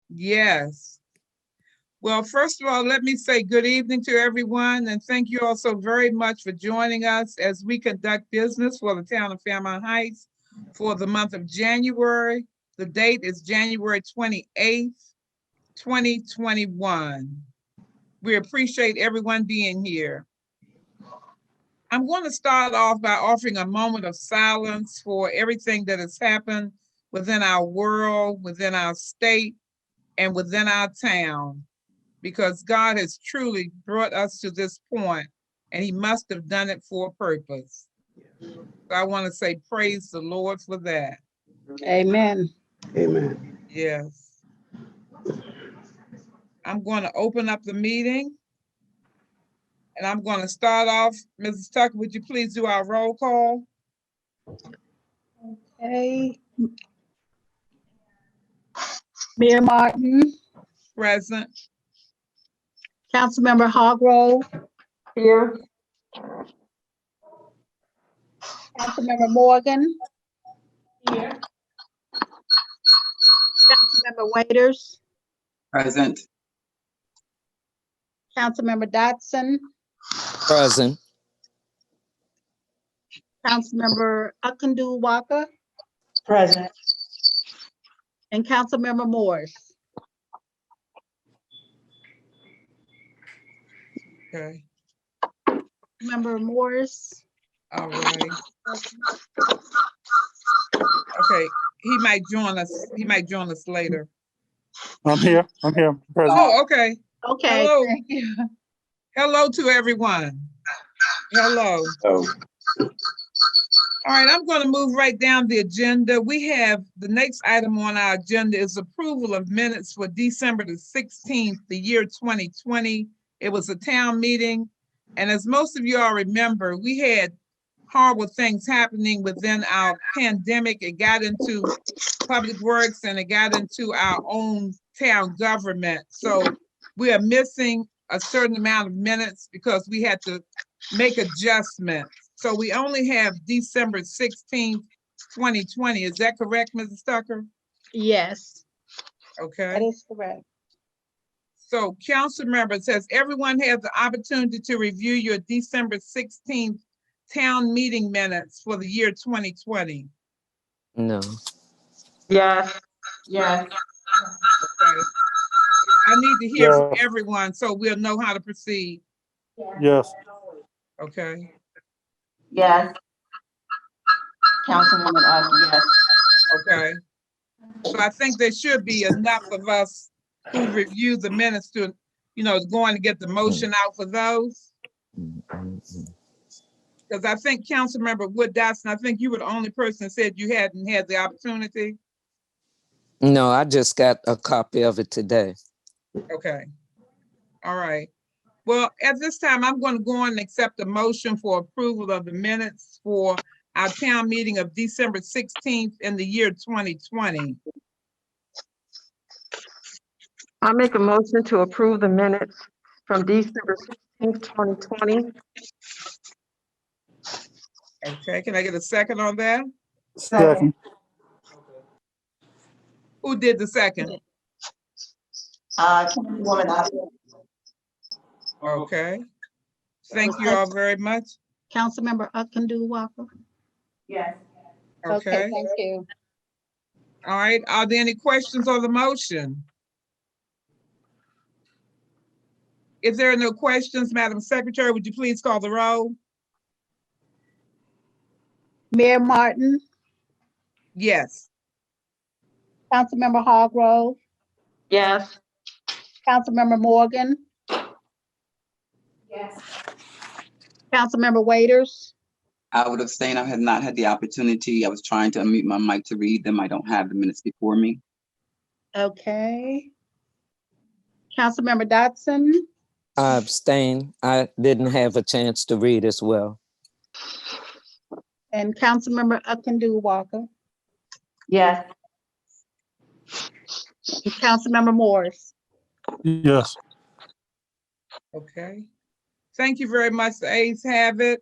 Yes. Well, first of all, let me say good evening to everyone, and thank you all so very much for joining us as we conduct business for the town of Fairmount Heights for the month of January. The date is January 28th, 2021. We appreciate everyone being here. I'm going to start off by offering a moment of silence for everything that has happened within our world, within our state, and within our town, because God has truly brought us to this point, and he must have done it for a purpose. So I want to say praise the Lord for that. Amen. Amen. Yes. I'm going to open up the meeting. And I'm going to start off. Mrs. Tucker, would you please do our roll call? Okay. Mayor Martin, Present. Councilmember Hargrove. Here. Councilmember Morgan. Here. Councilmember Waiters. Present. Councilmember Dotson. Present. Councilmember Akandu Walker. Present. And Councilmember Morris. Okay. Member Morris. All right. Okay. He might join us. He might join us later. I'm here. Present. Oh, okay. Okay. Hello. Thank you. Hello to everyone. Hello. Oh, All right, I'm going to move right down the agenda. We have the next item on our agenda is approval of minutes for December the 16th, the year 2020. It was a town meeting. And as most of you all remember, we had horrible things happening within our pandemic. It got into public works and it got into our own town government. So we are missing a certain amount of minutes because we had to make adjustments. So we only have December 16th, 2020. Is that correct, Mrs. Tucker? Yes, that Okay. is correct. So council members, has everyone had the opportunity to review your December 16th town meeting minutes for the year 2020? No. Yes. Yes. Okay. I need to hear from Yes. everyone so we'll know how to proceed. Yes. Okay. Yes. Councilwoman, yes. Okay. So I think there should be enough of us who review the minutes to, going to get the motion out for those. Because I think Councilmember Wood Dotson, I think you were the only person that said you hadn't had the opportunity. No, I just got a copy of it today. Okay. All right. Well, at this time, I'm going to go on and accept a motion for approval of the minutes for our town meeting of December 16th in the year 2020. I make a motion to approve the minutes from December 16th, 2020. Okay, can I get a second on that? Second. Who did the second? Councilwoman, Okay. Thank you all very much. Councilmember Akandu Walker. yes. Okay. Thank you. All right. Are there any questions on the motion? If there are no questions, Madam Secretary, would you please call the roll? Mayor Martin, Yes. Councilmember Hargrove, Yes. Councilmember Morgan, Yes. Councilmember Waiters, I would abstain. I had not had the opportunity. I was trying to unmute my mic to read them. I don't have the minutes before me. okay. Councilmember Dotson, I abstain. I didn't have a chance to read as well. and Councilmember Akandu Walker, Yes. and Councilmember Morris. Yes. Okay. Thank you very much. The ayes have it.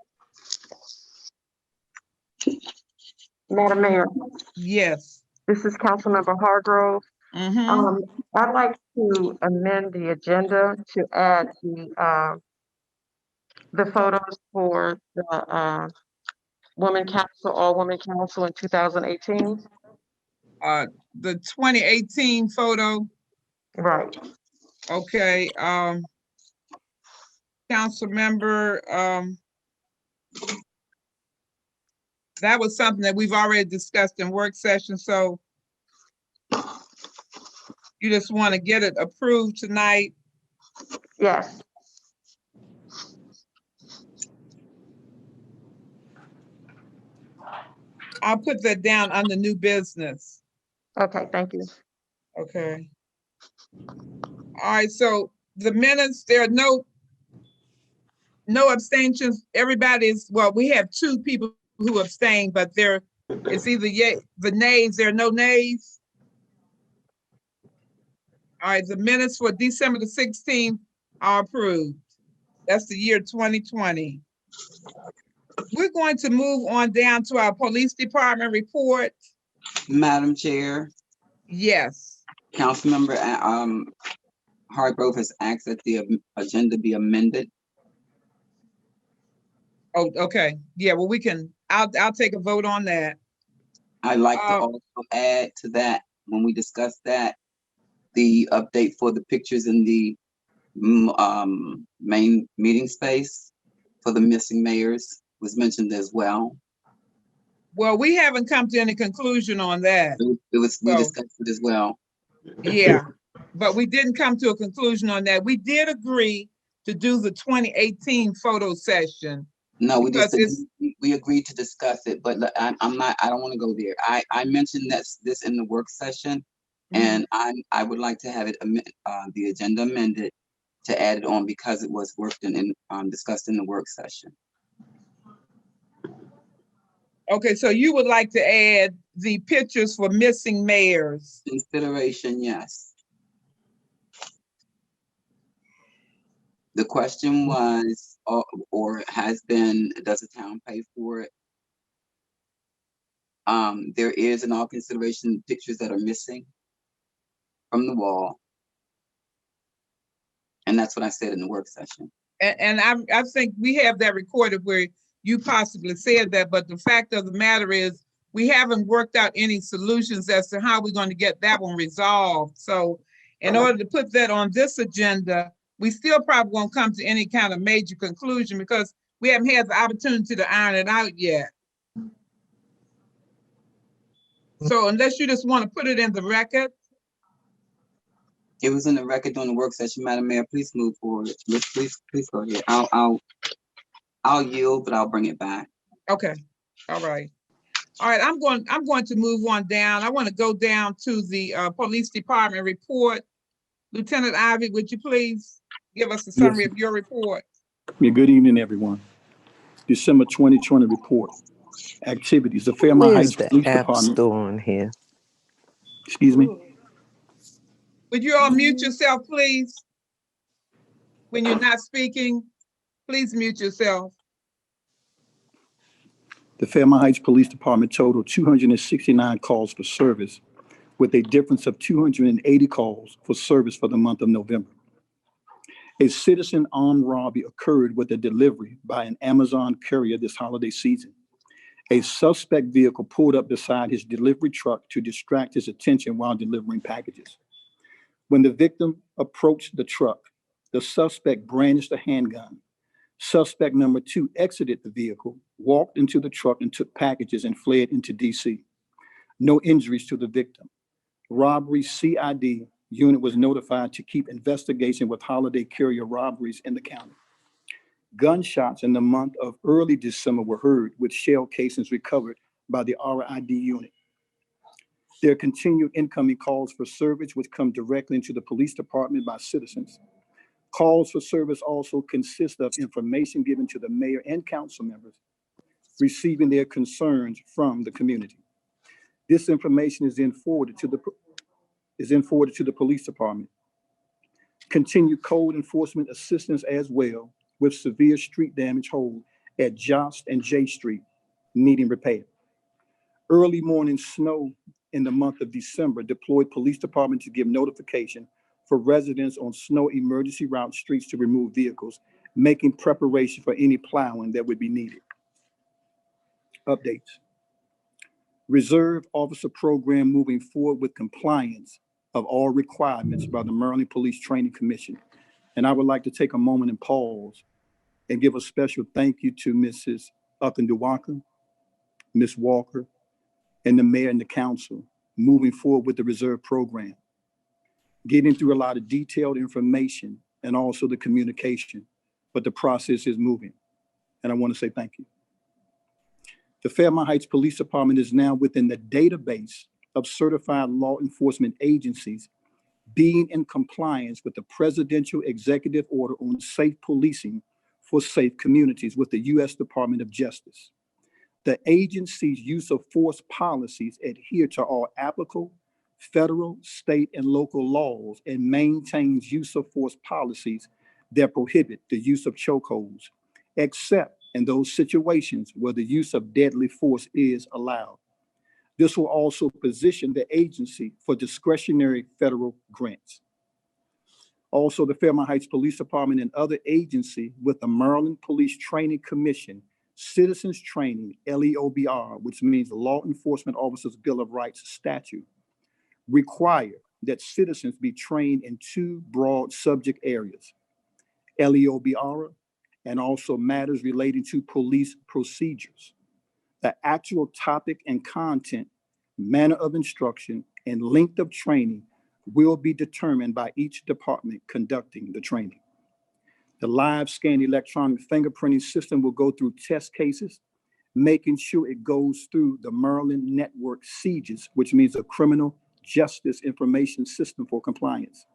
Madam Mayor, Yes. this is Councilmember Hargrove. Mm-hmm. I'd like to amend the agenda to add the photos for the Women Council, All Women Council in 2018. The 2018 photo, Right. okay, council member, that was something that we've already discussed in work session, so you just want to get it approved tonight? Yes. I'll put that down under new business. Okay, thank you. Okay. All right, so the minutes, there are no abstentions. Everybody's, well, we have 2 people who abstained, but it's either the nays, there are no nays. All right, the minutes for December the 16th are approved. That's the year 2020. We're going to move on down to our police department report. Madam Chair, Yes. Councilmember Hargrove has asked that the agenda be amended. Oh, okay. Yeah, well, I'll take a vote on that. I'd like to also add to that, when we discuss that, the update for the pictures in the main meeting space for the missing mayors was mentioned as well. Well, we haven't come to any conclusion on that. We discussed it as well. Yeah, but we didn't come to a conclusion on that. We did agree to do the 2018 photo session. No, we because just we agreed to discuss it, but I don't want to go there. I mentioned this in the work session, and I would like to have it the agenda amended to add it on because it was worked and discussed in the work session. Okay, so you would like to add the pictures for missing mayors? Consideration, yes. The question was, or has been, does the town pay for it? There is in all consideration pictures that are missing from the wall. And that's what I said in the work session. And I think we have that recorded where you possibly said that, but the fact of the matter is we haven't worked out any solutions as to how we're going to get that one resolved. So in order to put that on this agenda, we still probably won't come to any kind of major conclusion because we haven't had the opportunity to iron it out yet. So unless you just want to put it in the record. It was in the record during the work session, Madam Mayor. Please move forward. Please go ahead. I'll yield, but I'll bring it back. Okay. All right. All right. I'm going to move on down. I want to go down to the police department report. Lieutenant Ivy, would you please give us a summary of your report? Yeah, good evening, everyone. December 2020 report. Activities. The Fairmont Where's Heights the Police app Department. store on here? Excuse me. Would you all mute yourself, please? When you're not speaking, please mute yourself. The Fairmont Heights Police Department totaled 269 calls for service, with a difference of 280 calls for service for the month of November. A citizen armed robbery occurred with a delivery by an Amazon courier this holiday season. A suspect vehicle pulled up beside his delivery truck to distract his attention while delivering packages. When the victim approached the truck, the suspect brandished a handgun. Suspect number 2 exited the vehicle, walked into the truck and took packages and fled into DC. No injuries to the victim. Robbery CID unit was notified to keep investigation with holiday courier robberies in the county. Gunshots in the month of early December were heard, with shell casings recovered by the RID unit. There are continued incoming calls for service, which come directly into the police department by citizens. Calls for service also consist of information given to the mayor and council members, receiving their concerns from the community. This information is then forwarded to the police department. Continued code enforcement assistance as well, with severe street damage hold at Jost and J Street needing repair. Early morning snow in the month of December deployed police department to give notification for residents on snow emergency route streets to remove vehicles, making preparation for any plowing that would be needed. Updates. Reserve Officer Program moving forward with compliance of all requirements by the Maryland Police Training Commission. And I would like to take a moment and pause and give a special thank you to Mrs. Walker, Ms. Walker, and the mayor and the council moving forward with the reserve program, getting through a lot of detailed information and also the communication, but the process is moving. And I want to say thank you. The Fairmont Heights Police Department is now within the database of certified law enforcement agencies being in compliance with the Presidential Executive Order on Safe Policing for Safe Communities with the U.S. Department of Justice. The agency's use of force policies adhere to all applicable federal, state, and local laws and maintains use of force policies that prohibit the use of chokeholds, except in those situations where the use of deadly force is allowed. This will also position the agency for discretionary federal grants. Also, the Fairmont Heights Police Department and other agencies with the Maryland Police Training Commission Citizens Training, LEOBR, which means Law Enforcement Officers Bill of Rights statute, require that citizens be trained in two broad subject areas, LEOBR, and also matters relating to police procedures. The actual topic and content, manner of instruction, and length of training will be determined by each department conducting the training. The live scan electronic fingerprinting system will go through test cases, making sure it goes through the Maryland Network CJIS, which means a Criminal Justice Information System for compliance.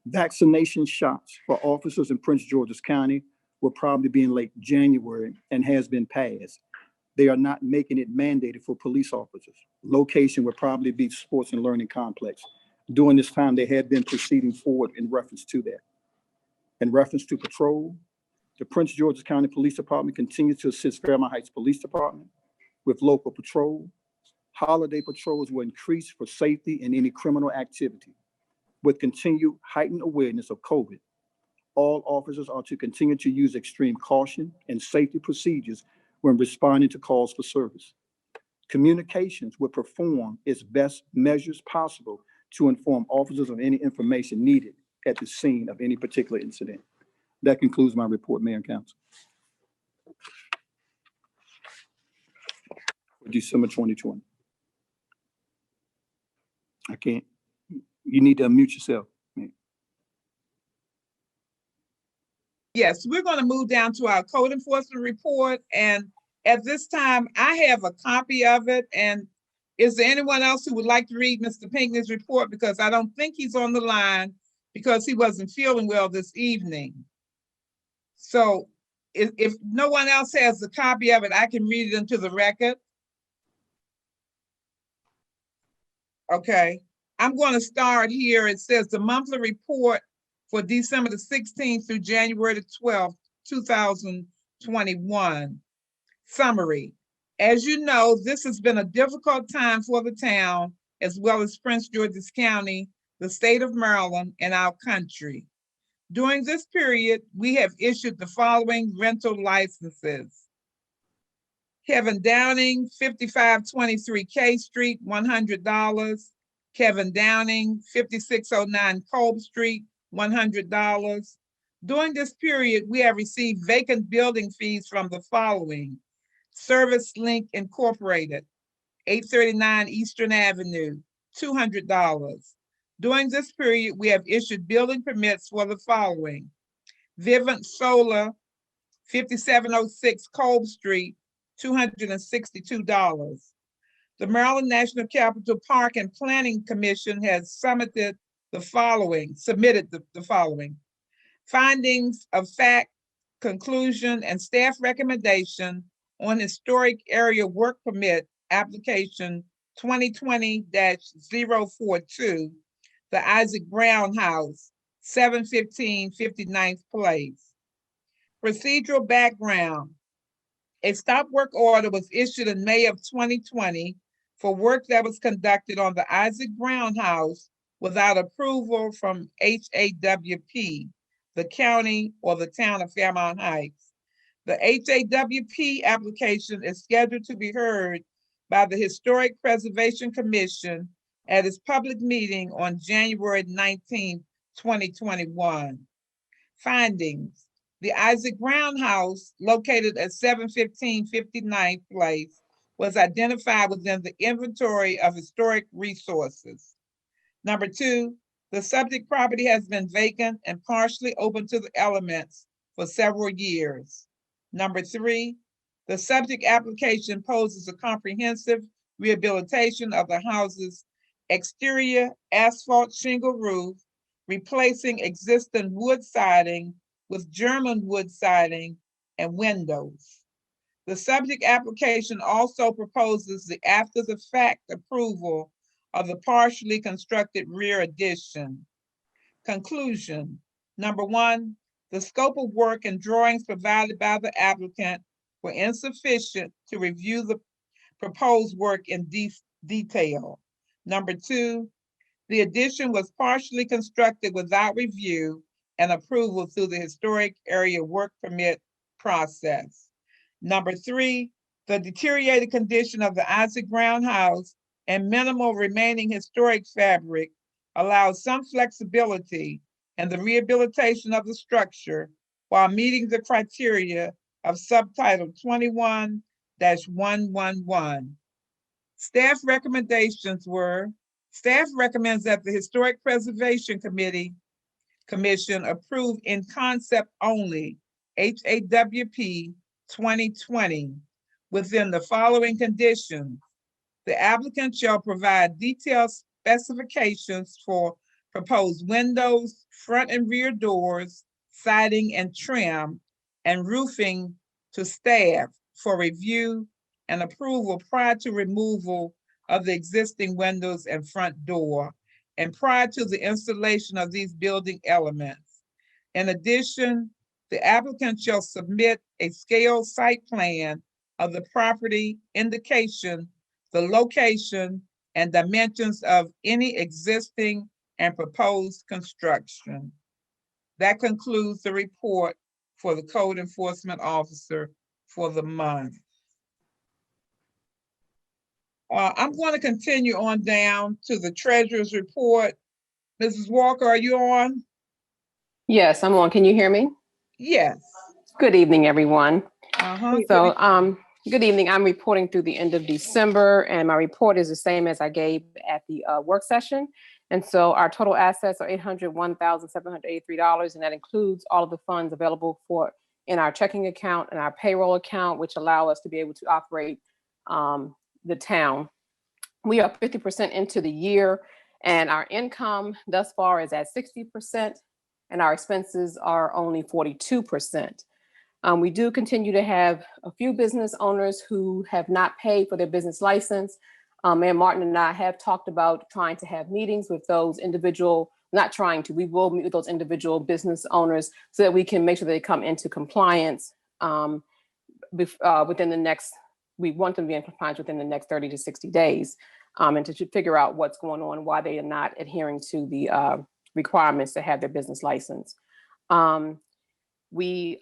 Vaccination shots for officers in Prince George's County will probably be in late January and has been passed. They are not making it mandated for police officers. Location will probably be Sports and Learning Complex. During this time, they had been proceeding forward in reference to that. In reference to patrol, the Prince George's County Police Department continues to assist Fairmont Heights Police Department with local patrol. Holiday patrols will increase for safety and any criminal activity. With continued heightened awareness of COVID, all officers are to continue to use extreme caution and safety procedures when responding to calls for service. Communications will perform its best measures possible to inform officers of any information needed at the scene of any particular incident. That concludes my report, Mayor and Council. For December 2020. I can't, you need to unmute yourself. Yes, we're going to move down to our code enforcement report. And at this time, I have a copy of it. And is there anyone else who would like to read Mr. Pinckney's report? Because I don't think he's on the line because he wasn't feeling well this evening. So if no one else has a copy of it, I can read it into the record. Okay, I'm going to start here. It says the monthly report for December the 16th through January the 12th, 2021. Summary. As you know, this has been a difficult time for the town, as well as Prince George's County, the state of Maryland, and our country. During this period, we have issued the following rental licenses. Kevin Downing, 5523 K Street, $100. Kevin Downing, 5609 Kolb Street, $100. During this period, we have received vacant building fees from the following. Service Link Incorporated, 839 Eastern Avenue, $200. During this period, we have issued building permits for the following. Vivint Solar, 5706 Kolb Street, $262. The Maryland National Capital Park and Planning Commission has submitted the following. Findings of fact, conclusion, and staff recommendation on historic area work permit application 2020-042, the Isaac Brown House, 715 59th Place. Procedural background. A stop work order was issued in May of 2020 for work that was conducted on the Isaac Brown House without approval from HAWP, the county or the town of Fairmount Heights. The HAWP application is scheduled to be heard by the Historic Preservation Commission at its public meeting on January 19, 2021. Findings. The Isaac Brown House, located at 715 59th Place, was identified within the inventory of historic resources. Number two, the subject property has been vacant and partially open to the elements for several years. Number three, the subject application poses a comprehensive rehabilitation of the house's exterior asphalt shingle roof, replacing existing wood siding with German wood siding and windows. The subject application also proposes the after-the-fact approval of the partially constructed rear addition. Conclusion. Number one, the scope of work and drawings provided by the applicant were insufficient to review the proposed work in detail. Number two, the addition was partially constructed without review and approval through the Historic Area Work Permit process. Number three, the deteriorated condition of the Isaac Brown House and minimal remaining historic fabric allows some flexibility in the rehabilitation of the structure while meeting the criteria of subtitle 21-111. Staff recommendations were, staff recommends that the Historic Preservation Commission approve in concept only HAWP 2020 within the following conditions. The applicant shall provide detailed specifications for proposed windows, front and rear doors, siding and trim, and roofing to staff for review and approval prior to removal of the existing windows and front door and prior to the installation of these building elements. In addition, the applicant shall submit a scale site plan of the property indication, the location, and dimensions of any existing and proposed construction. That concludes the report for the Code Enforcement Officer for the month. I'm going to continue on down to the Treasurer's report. Mrs. Walker, are you on? Yes, I'm on. Can you hear me? Yes. Good evening, everyone. Uh-huh. So, good evening. I'm reporting through the end of December, and my report is the same as I gave at the work session. And so our total assets are $801,783, and that includes all of the funds available for in our checking account and our payroll account, which allow us to be able to operate the town. We are 50% into the year, and our income thus far is at 60%, and our expenses are only 42%. We do continue to have a few business owners who have not paid for their business license. Mayor Martin and I have talked about trying to have meetings with those individual, not trying to, we will meet with those individual business owners so that we can make sure they come into compliance within the next, we want them to be in compliance within the next 30 to 60 days and to figure out what's going on, why they are not adhering to the requirements to have their business license. We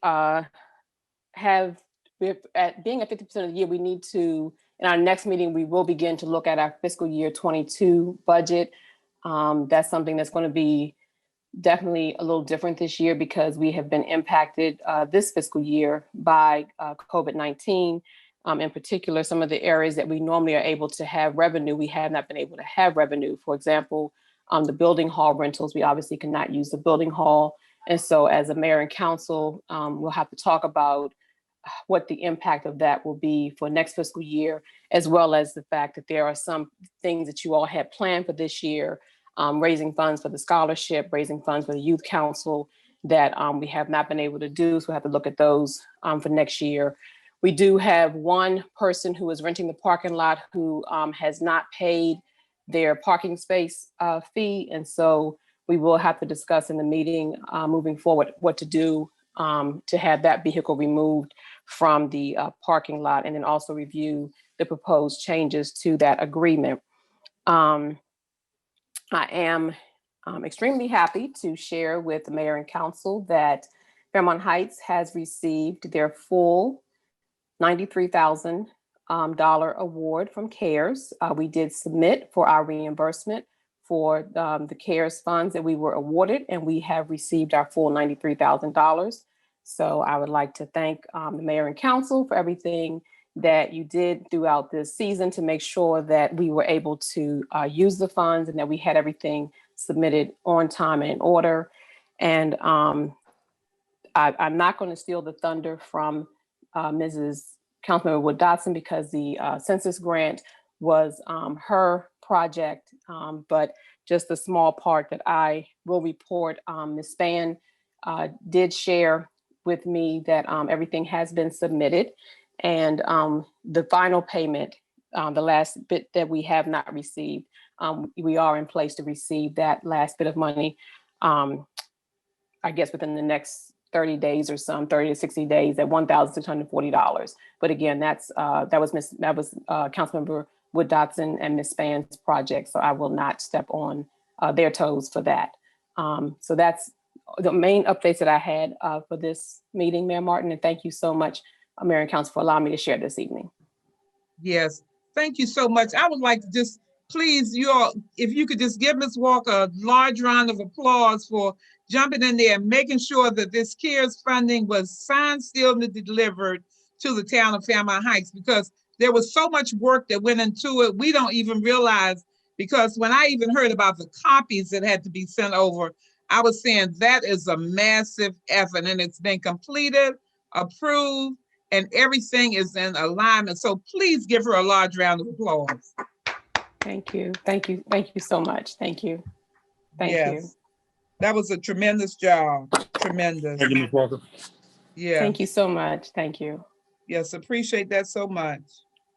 have, being at 50% of the year, we need to, in our next meeting, we will begin to look at our fiscal year 22 budget. That's something that's going to be definitely a little different this year because we have been impacted this fiscal year by COVID-19. In particular, some of the areas that we normally are able to have revenue, we have not been able to have revenue. For example, the building hall rentals, we obviously cannot use the building hall. And so as a mayor and council, we'll have to talk about what the impact of that will be for next fiscal year, as well as the fact that there are some things that you all had planned for this year, raising funds for the scholarship, raising funds for the youth council that we have not been able to do. So we'll have to look at those for next year. We do have one person who is renting the parking lot who has not paid their parking space fee. And so we will have to discuss in the meeting moving forward what to do to have that vehicle removed from the parking lot, and then also review the proposed changes to that agreement. I am extremely happy to share with the mayor and council that Fairmont Heights has received their full $93,000 award from CARES. We did submit for our reimbursement for the CARES funds that we were awarded, and we have received our full $93,000. So I would like to thank the mayor and council for everything that you did throughout this season to make sure that we were able to use the funds and that we had everything submitted on time and in order. And I'm not going to steal the thunder from Mrs. Councilmember Wood Dotson because the census grant was her project, but just the small part that I will report, Ms. Spann did share with me that everything has been submitted, and the final payment, the last bit that we have not received, we are in place to receive that last bit of money, I guess within the next 30 days or some 30 to 60 days at $1,640. But again, that was Councilmember Wood Dotson and Ms. Spann's project, so I will not step on their toes for that. So that's the main updates that I had for this meeting, Mayor Martin, and thank you so much, Mayor and Council, for allowing me to share this evening. Yes, thank you so much. I would like to just, please, you all, if you could just give Ms. Walker a large round of applause for jumping in there and making sure that this CARES funding was signed, sealed, and delivered to the town of Fairmont Heights, because there was so much work that went into it. We don't even realize, because when I even heard about the copies that had to be sent over, I was saying that is a massive effort, and it's been completed, approved, and everything is in alignment. So please give her a large round of applause. Thank you. Thank you. Thank you so much. Thank you. Thank you. That was a tremendous job. Tremendous. Thank you, Ms. Walker. Yeah. Thank you so much. Thank you. Yes, appreciate that so much.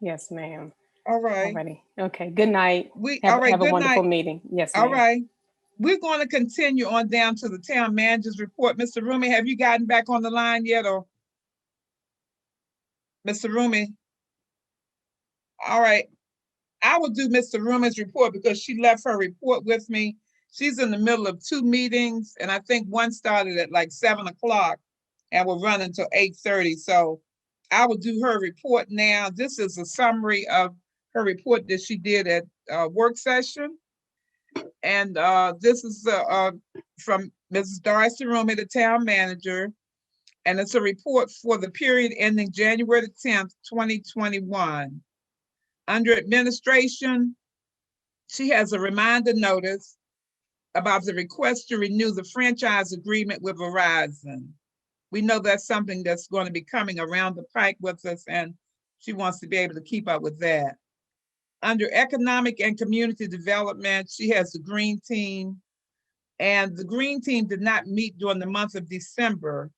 Yes, ma'am. All right. Already. Okay. Good night. All Have, right, have a good wonderful night. meeting. Yes, All ma'am. right. We're going to continue on down to the town manager's report. Mr. Rumi, have you gotten back on the line yet, or? Mr. Rumi? All right. I will do Mr. Rumi's report because she left her report with me. She's in the middle of 2 meetings, and I think one started at like 7 o'clock and will run until 8:30. So I will do her report now. This is a summary of her report that she did at work session. And this is from Mrs. Darcy Rumi, the town manager. And it's a report for the period ending January the 10th, 2021. Under administration, she has a reminder notice about the request to renew the franchise agreement with Verizon. We know that's something that's going to be coming around the pike with us, and she wants to be able to keep up with that. Under economic and community development, she has the green team, and the green team did not meet during the month of December,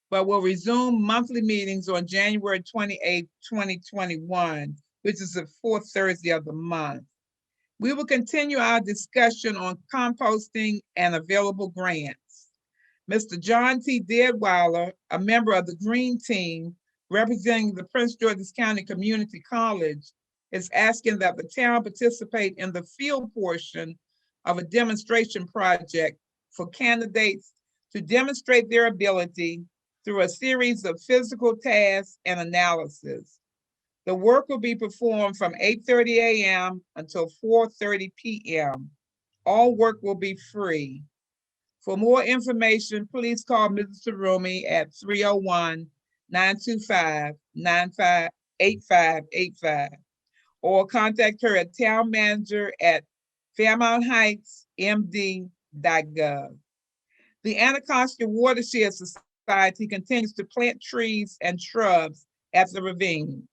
but will resume monthly meetings on January 28, 2021, which is the 4th Thursday of the month. We will continue our discussion on composting and available grants. Mr. John T. Deadweiler, a member of the Green Team representing the Prince George's County Community College, is asking that the town participate in the field portion of a demonstration project for candidates to demonstrate their ability through a series of physical tasks and analysis. The work will be performed from 8:30 a.m. until 4:30 p.m. All work will be free. For more information, please call Mr. Rumi at 301-925-8585 or contact her at townmanager@fairmontheightsmd.gov. The Anacostia Watershed Society continues to plant trees and shrubs at the ravine.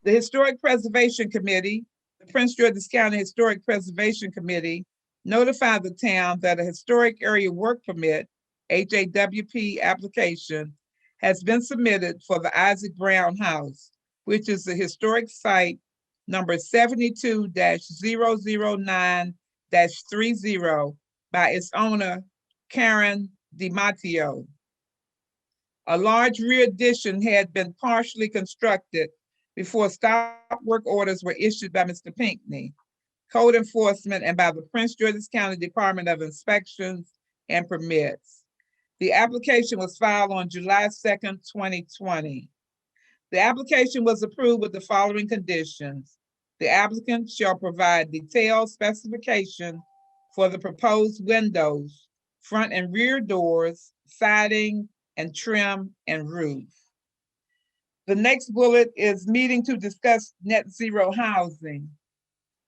The Historic Preservation Committee, the Prince George's County Historic Preservation Committee, notified the town that a Historic Area Work Permit, HAWP application, has been submitted for the Isaac Brown House, which is the historic site number 72-009-30 by its owner, Karen DiMatteo. A large rear addition had been partially constructed before stop work orders were issued by Mr. Pinckney, code enforcement, and by the Prince George's County Department of Inspections and Permits. The application was filed on July 2nd, 2020. The application was approved with the following conditions. The applicant shall provide detailed specification for the proposed windows, front and rear doors, siding, and trim and roof. The next bullet is meeting to discuss net zero housing.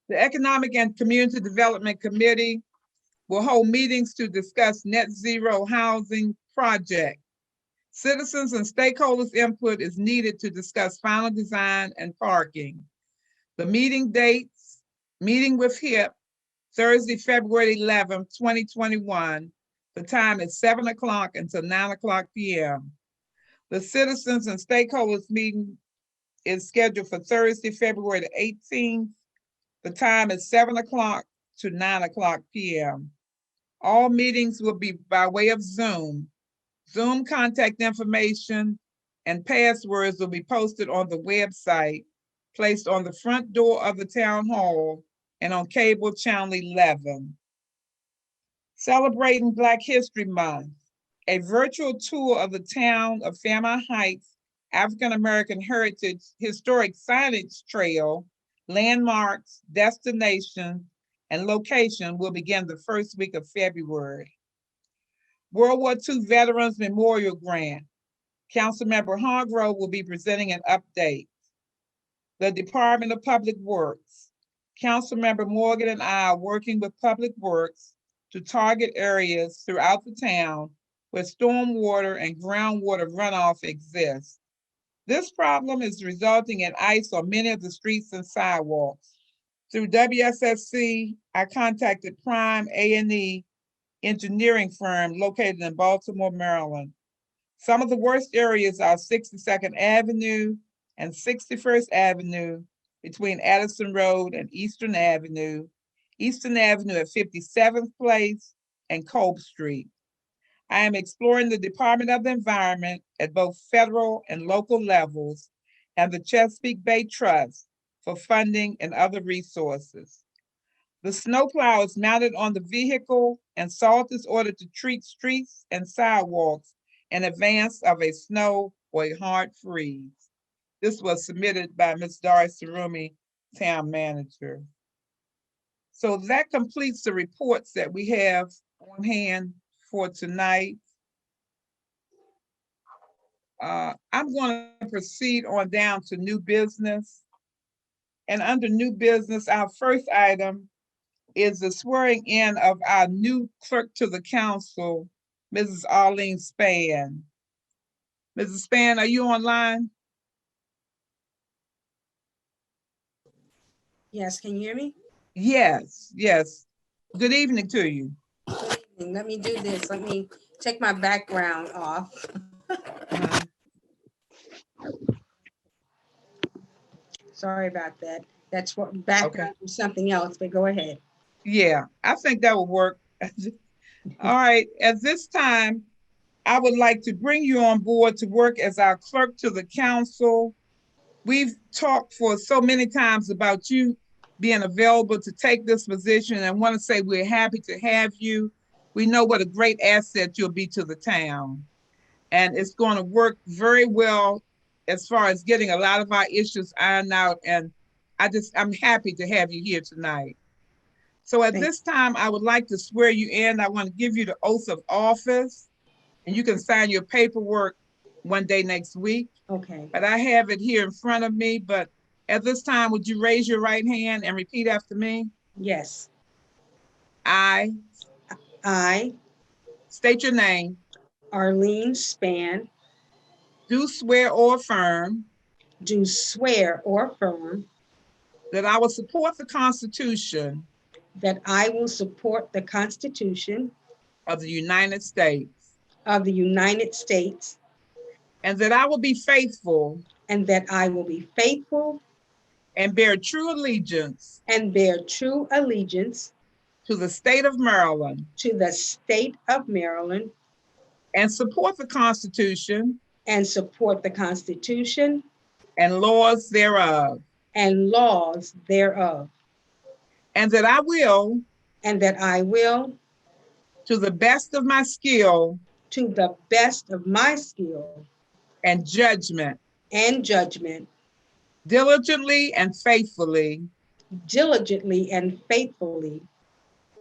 The Economic and Community Development Committee will hold meetings to discuss net zero housing project. Citizens and stakeholders' input is needed to discuss final design and parking. The meeting dates, meeting with HIP, Thursday, February 11th, 2021. The time is 7 o'clock until 9 o'clock p.m. The citizens and stakeholders meeting is scheduled for Thursday, February the 18th. The time is 7 o'clock to 9 o'clock p.m. All meetings will be by way of Zoom. Zoom contact information and passwords will be posted on the website, placed on the front door of the town hall and on cable channel 11. Celebrating Black History Month, a virtual tour of the town of Fairmount Heights African American Heritage Historic Signage Trail, landmarks, destinations, and location will begin the first week of February. World War II Veterans Memorial Grant. Councilmember Hargrove will be presenting an update. The Department of Public Works. Councilmember Morgan and I are working with Public Works to target areas throughout the town where stormwater and groundwater runoff exists. This problem is resulting in ice on many of the streets and sidewalks. Through WSSC, I contacted Prime A&E engineering firm located in Baltimore, Maryland. Some of the worst areas are 62nd Avenue and 61st Avenue between Addison Road and Eastern Avenue at 57th Place and Cope Street. I am exploring the Department of the Environment at both federal and local levels and the Chesapeake Bay Trust for funding and other resources. The snowplow is mounted on the vehicle and salt is ordered to treat streets and sidewalks in advance of a snow or a hard freeze. This was submitted by Ms. Doris Sarumi, Town Manager. So that completes the reports that we have on hand for tonight. I'm going to proceed on down to new business. And under new business, our first item is the swearing in of our new clerk to the council, Mrs. Arlene Spann. Mrs. Spann, are you online? Yes, can you hear me? Yes, yes. Good evening to you. Good evening. Let me do this. Let me take my background off. Sorry about that. That's what background from something else, but go ahead. Yeah, I think that will work. All right, at this time, I would like to bring you on board to work as our clerk to the council. We've talked for so many times about you being available to take this position, and I want to say we're happy to have you. We know what a great asset you'll be to the town. And it's going to work very well as far as getting a lot of our issues ironed out. And I'm happy to have you here tonight. So at this time, I would like to swear you in. I want to give you the oath of office, and you can sign your paperwork one day next week. Okay. But I have it here in front of me. But at this time, would you raise your right hand and repeat after me? Yes. I state your name. Arlene Spann. Do swear or affirm. Do swear or affirm. That I will support the Constitution. That I will support the Constitution. Of the United States. Of the United States. And that I will be faithful. And that I will be faithful. And bear true allegiance. And bear true allegiance. To the state of Maryland. To the state of Maryland. And support the Constitution. And support the Constitution. and laws thereof, and laws thereof, and that I will, and that I will, to the best of my skill to the best of my skill and judgment, and judgment, diligently and faithfully, diligently and faithfully,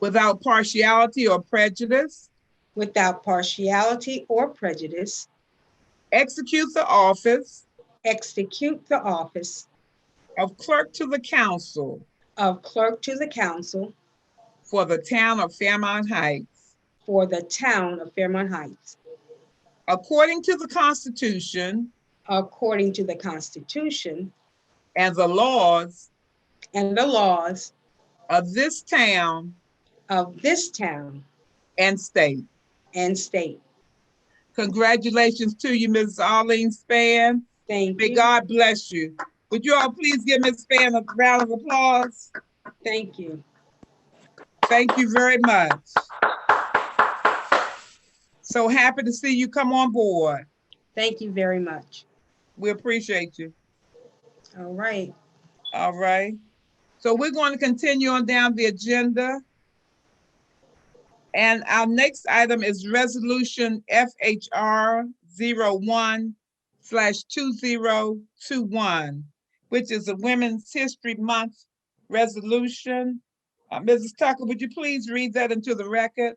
without partiality or prejudice, without partiality or prejudice, execute the office execute the office of clerk to the council of clerk to the council for the town of Fairmount Heights, for the town of Fairmount Heights, according to the Constitution according to the Constitution and the laws and the laws of this town of this town and state. and state. Congratulations to you, Mrs. Arlene Spann. Thank May you. God bless you. Would you all please give Ms. Spann a round of applause? Thank you. Thank you very much. So happy to see you come on board. Thank you very much. We appreciate you. All right. All right. So we're going to continue on down the agenda. And our next item is resolution FHR 01/2021, which is a Women's History Month resolution. Mrs. Tucker, would you please read that into the record?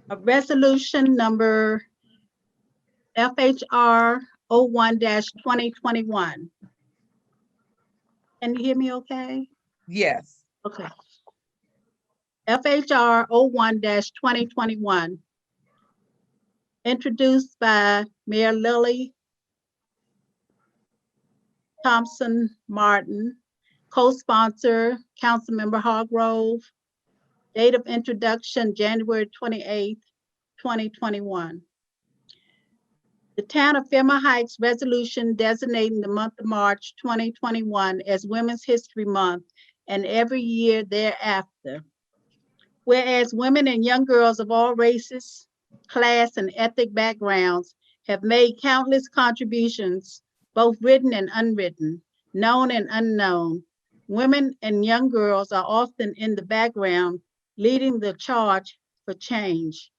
A resolution number FHR 01-2021. Can you hear me okay? Yes. Okay. FHR 01-2021, introduced by Mayor Lily Thompson Martin, co-sponsor Councilmember Hargrove. Date of introduction, January 28th, 2021. The Town of Fairmount Heights resolution designating the month of March 2021 as Women's History Month and every year thereafter. Whereas women and young girls of all races, class, and ethnic backgrounds have made countless contributions, both written and unwritten, known and unknown, women and young girls are often in the background, leading the charge for change.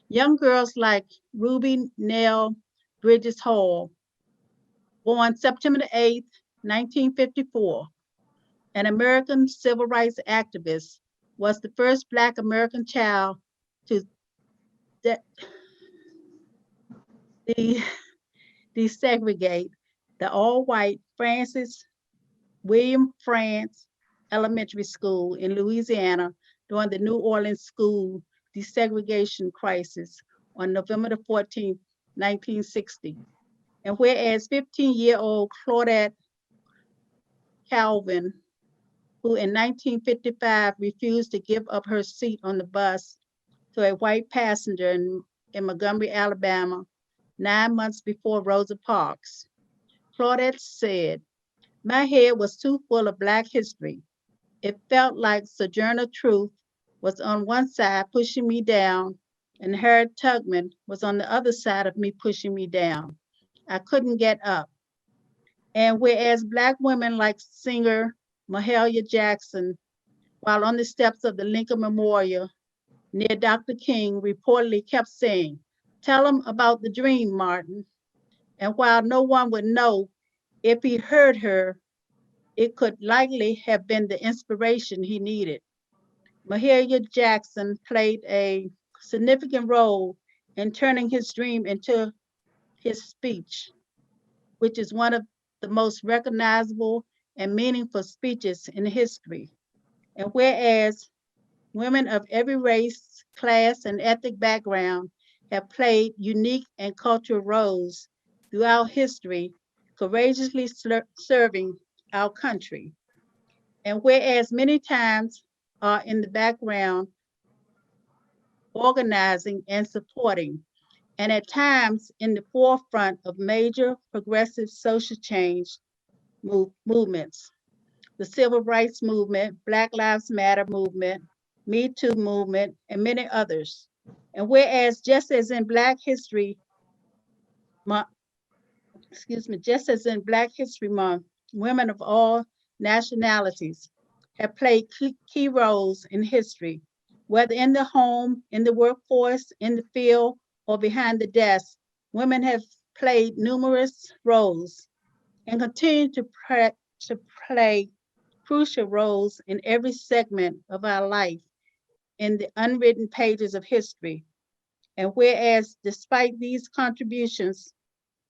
Young girls like Ruby Nell Bridges Hall, born September 8, 1954, an American civil rights activist, was the first Black American child to desegregate the all-white Francis William France Elementary School in Louisiana during the New Orleans school desegregation crisis on November the 14th, 1960. And whereas 15-year-old Claudette Calvin, who in 1955 refused to give up her seat on the bus to a white passenger in Montgomery, Alabama, 9 months before Rosa Parks. Claudette said, "My head was too full of Black history. It felt like Sojourner Truth was on one side pushing me down, and Harriet Tubman was on the other side of me pushing me down. I couldn't get up." And whereas Black women like singer Mahalia Jackson, while on the steps of the Lincoln Memorial near Dr. King, reportedly kept saying, "Tell them about the dream, Martin." And while no one would know if he heard her, it could likely have been the inspiration he needed. Mahalia Jackson played a significant role in turning his dream into his speech, which is one of the most recognizable and meaningful speeches in history. And whereas women of every race, class, and ethnic background have played unique and cultural roles throughout history, courageously serving our country. And whereas many times are in the background, organizing and supporting, and at times in the forefront of major progressive social change movements. The Civil Rights Movement, Black Lives Matter movement, Me Too movement, and many others. And whereas just as in Black History Month, just as in Black History Month, women of all nationalities have played key roles in history, whether in the home, in the workforce, in the field, or behind the desk. Women have played numerous roles and continue to play crucial roles in every segment of our life in the unwritten pages of history. And whereas despite these contributions,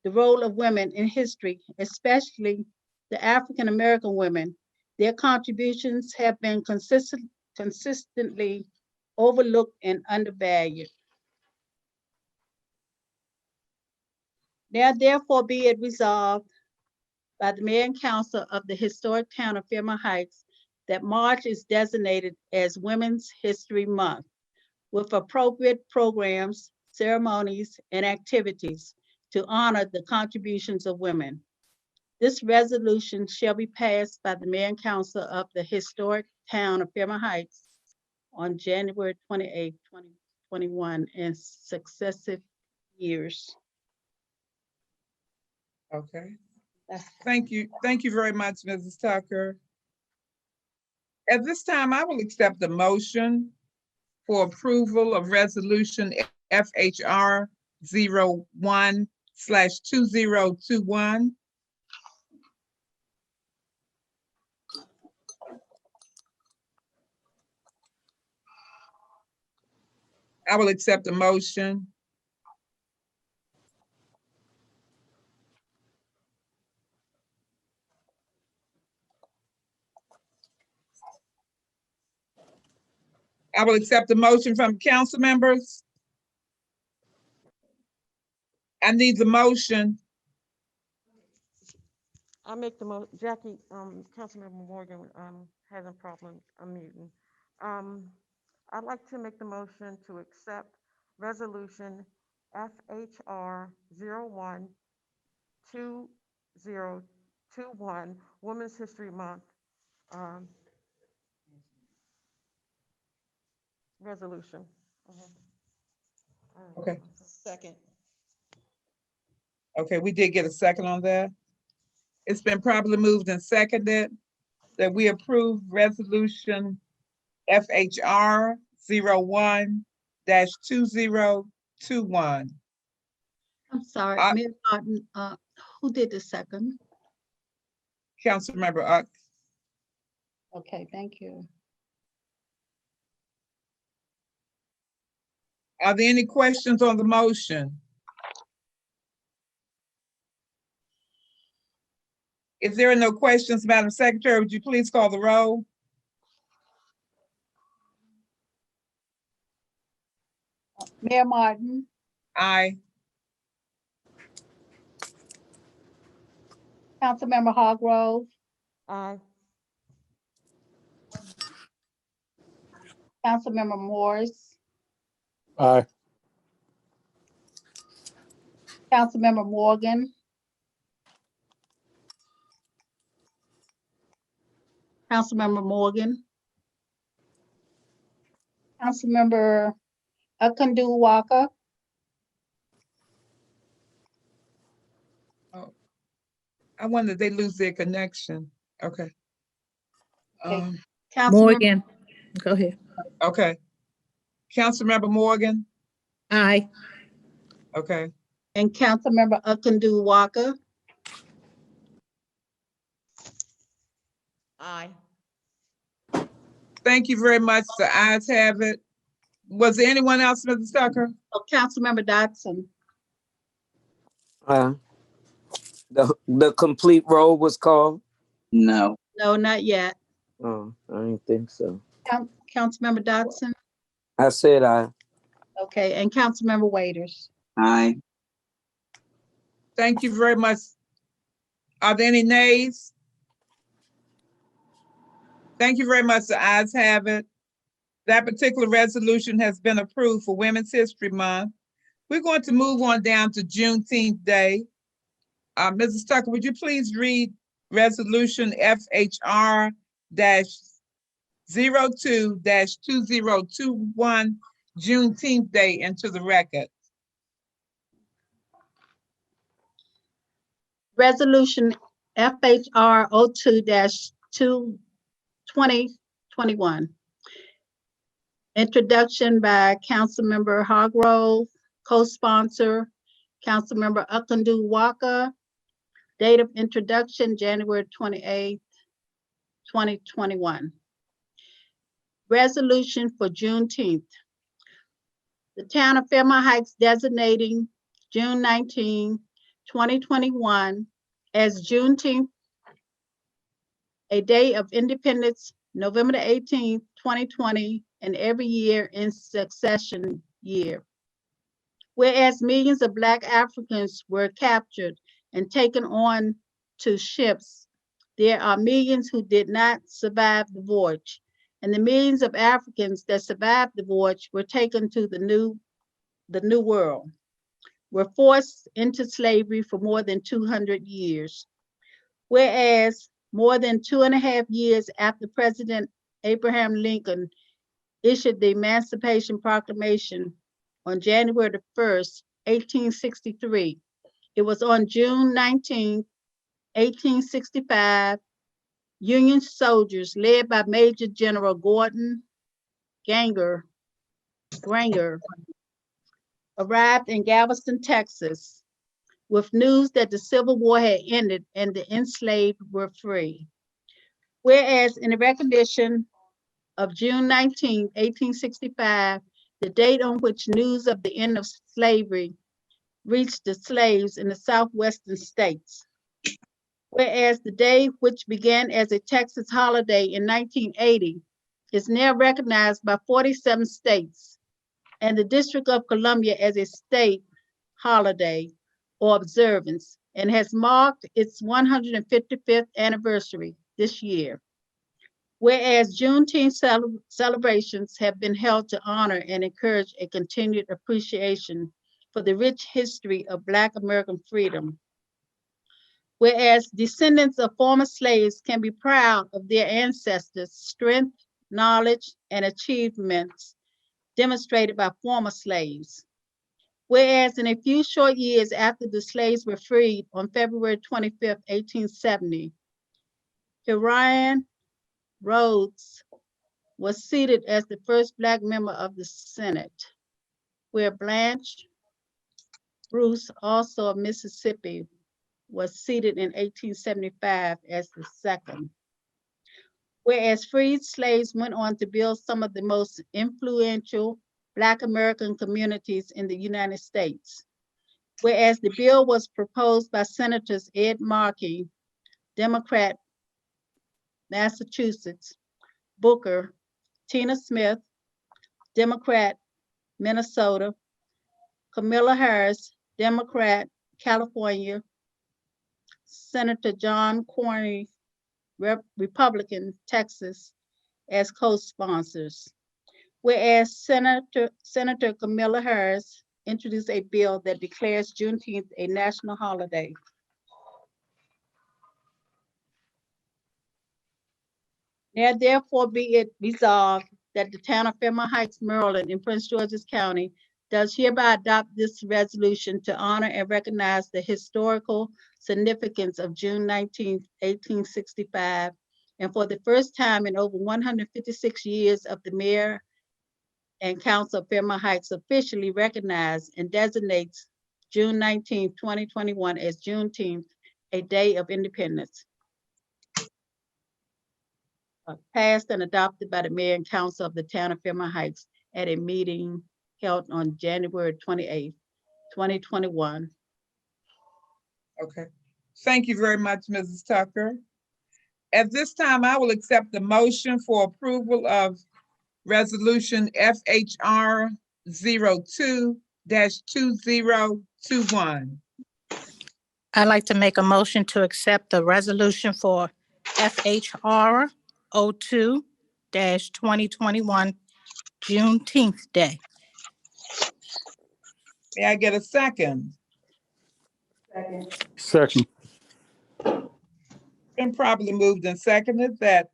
the role of women in history, especially the African American women, their contributions have been consistently overlooked and undervalued. Now therefore be it resolved by the Mayor and Council of the historic town of Fairmont Heights that March is designated as Women's History Month with appropriate programs, ceremonies, and activities to honor the contributions of women. This resolution shall be passed by the Mayor and Council of the historic town of Fairmont Heights on January 28, 2021 and successive years. Okay. Thank you. Thank you very much, Mrs. Tucker. At this time, I will accept the motion for approval of resolution FHR 01/2021. I will accept the motion. I will accept the motion from council members. I need the motion. I'll make the Jackie, Councilmember Morgan, having problems unmuting. I'd like to make the motion to accept resolution FHR 01/2021, Women's History Month, resolution. Okay. Second. Okay, we did get a second on that. It's been properly moved and seconded that we approve resolution FHR 01/2021. I'm sorry, Mayor Martin, who did the second? Councilmember Uck. Okay, thank you. Are there any questions on the motion? If there are no questions, Madam Secretary, would you please call the roll? Mayor Martin, Aye. Councilmember Hargrove, Aye. Councilmember Morris, Aye. Councilmember Morgan, Councilmember Morgan, Councilmember Akandu Walker, I wonder if they lose their connection. Okay. Okay. Morgan, Councilmember, go ahead. Okay. Councilmember Morgan. Aye. Okay. and Councilmember Akandu Walker. Aye. Thank you very much. The ayes have it. Was there anyone else, Mrs. Tucker? Oh, Councilmember Dodson. The complete roll was called? No, No, not yet. Oh, I didn't think so. Councilmember Dodson, I said aye. Okay, and Councilmember Waiters. Aye. Thank you very much. Are there any nays? Thank you very much. The ayes have it. That particular resolution has been approved for Women's History Month. We're going to move on down to Juneteenth Day. Mrs. Tucker, would you please read resolution FHR 02-2021 Juneteenth Day into the record? Resolution FHR 02-2021. Introduction by Councilmember Hargrove, co-sponsor Councilmember Akandu Waka. Date of introduction, January 28th, 2021. Resolution for Juneteenth. The town of Fairmont Heights designating June 19, 2021 as Juneteenth, a day of independence, November the 18th, 2020, and every year in succession year. Whereas millions of Black Africans were captured and taken on to ships, there are millions who did not survive the voyage. And the millions of Africans that survived the voyage were taken to the new world, were forced into slavery for more than 200 years. Whereas more than 2.5 years after President Abraham Lincoln issued the Emancipation Proclamation on January the 1st, 1863, it was on June 19, 1865, Union soldiers led by Major General Gordon Granger arrived in Galveston, Texas, with news that the Civil War had ended and the enslaved were free. Whereas in the recognition of June 19, 1865, the date on which news of the end of slavery reached the slaves in the southwestern states. Whereas the day, which began as a Texas holiday in 1980, is now recognized by 47 states and the District of Columbia as a state holiday or observance, and has marked its 155th anniversary this year. Whereas Juneteenth celebrations have been held to honor and encourage a continued appreciation for the rich history of Black American freedom. Whereas descendants of former slaves can be proud of their ancestors' strength, knowledge, and achievements demonstrated by former slaves. Whereas in a few short years after the slaves were freed on February 25th, 1870, Herion Rhodes was seated as the first Black member of the Senate, where Blanche Bruce, also of Mississippi, was seated in 1875 as the second. Whereas freed slaves went on to build some of the most influential Black American communities in the United States. Whereas the bill was proposed by Senators Ed Markey, Democrat, Massachusetts, Booker, Tina Smith, Democrat, Minnesota, Kamala Harris, Democrat, California, Senator John Cornyn, Republican, Texas, as co-sponsors. Whereas Senator Kamala Harris introduced a bill that declares Juneteenth a national holiday. Now therefore be it resolved that the town of Fairmont Heights, Maryland, in Prince George's County does hereby adopt this resolution to honor and recognize the historical significance of June 19, 1865, and for the first time in over 156 years of the mayor and council of Fairmont Heights officially recognize and designates June 19, 2021 as Juneteenth, a day of independence. Passed and adopted by the mayor and council of the town of Fairmont Heights at a meeting held on January 28, 2021. Okay. Thank you very much, Mrs. Tucker. At this time, I will accept the motion for approval of Resolution FHR 2021. I'd like to make a motion to accept the resolution for FHR 02-2021 Juneteenth Day. May I get a second? Second. Been properly moved and seconded that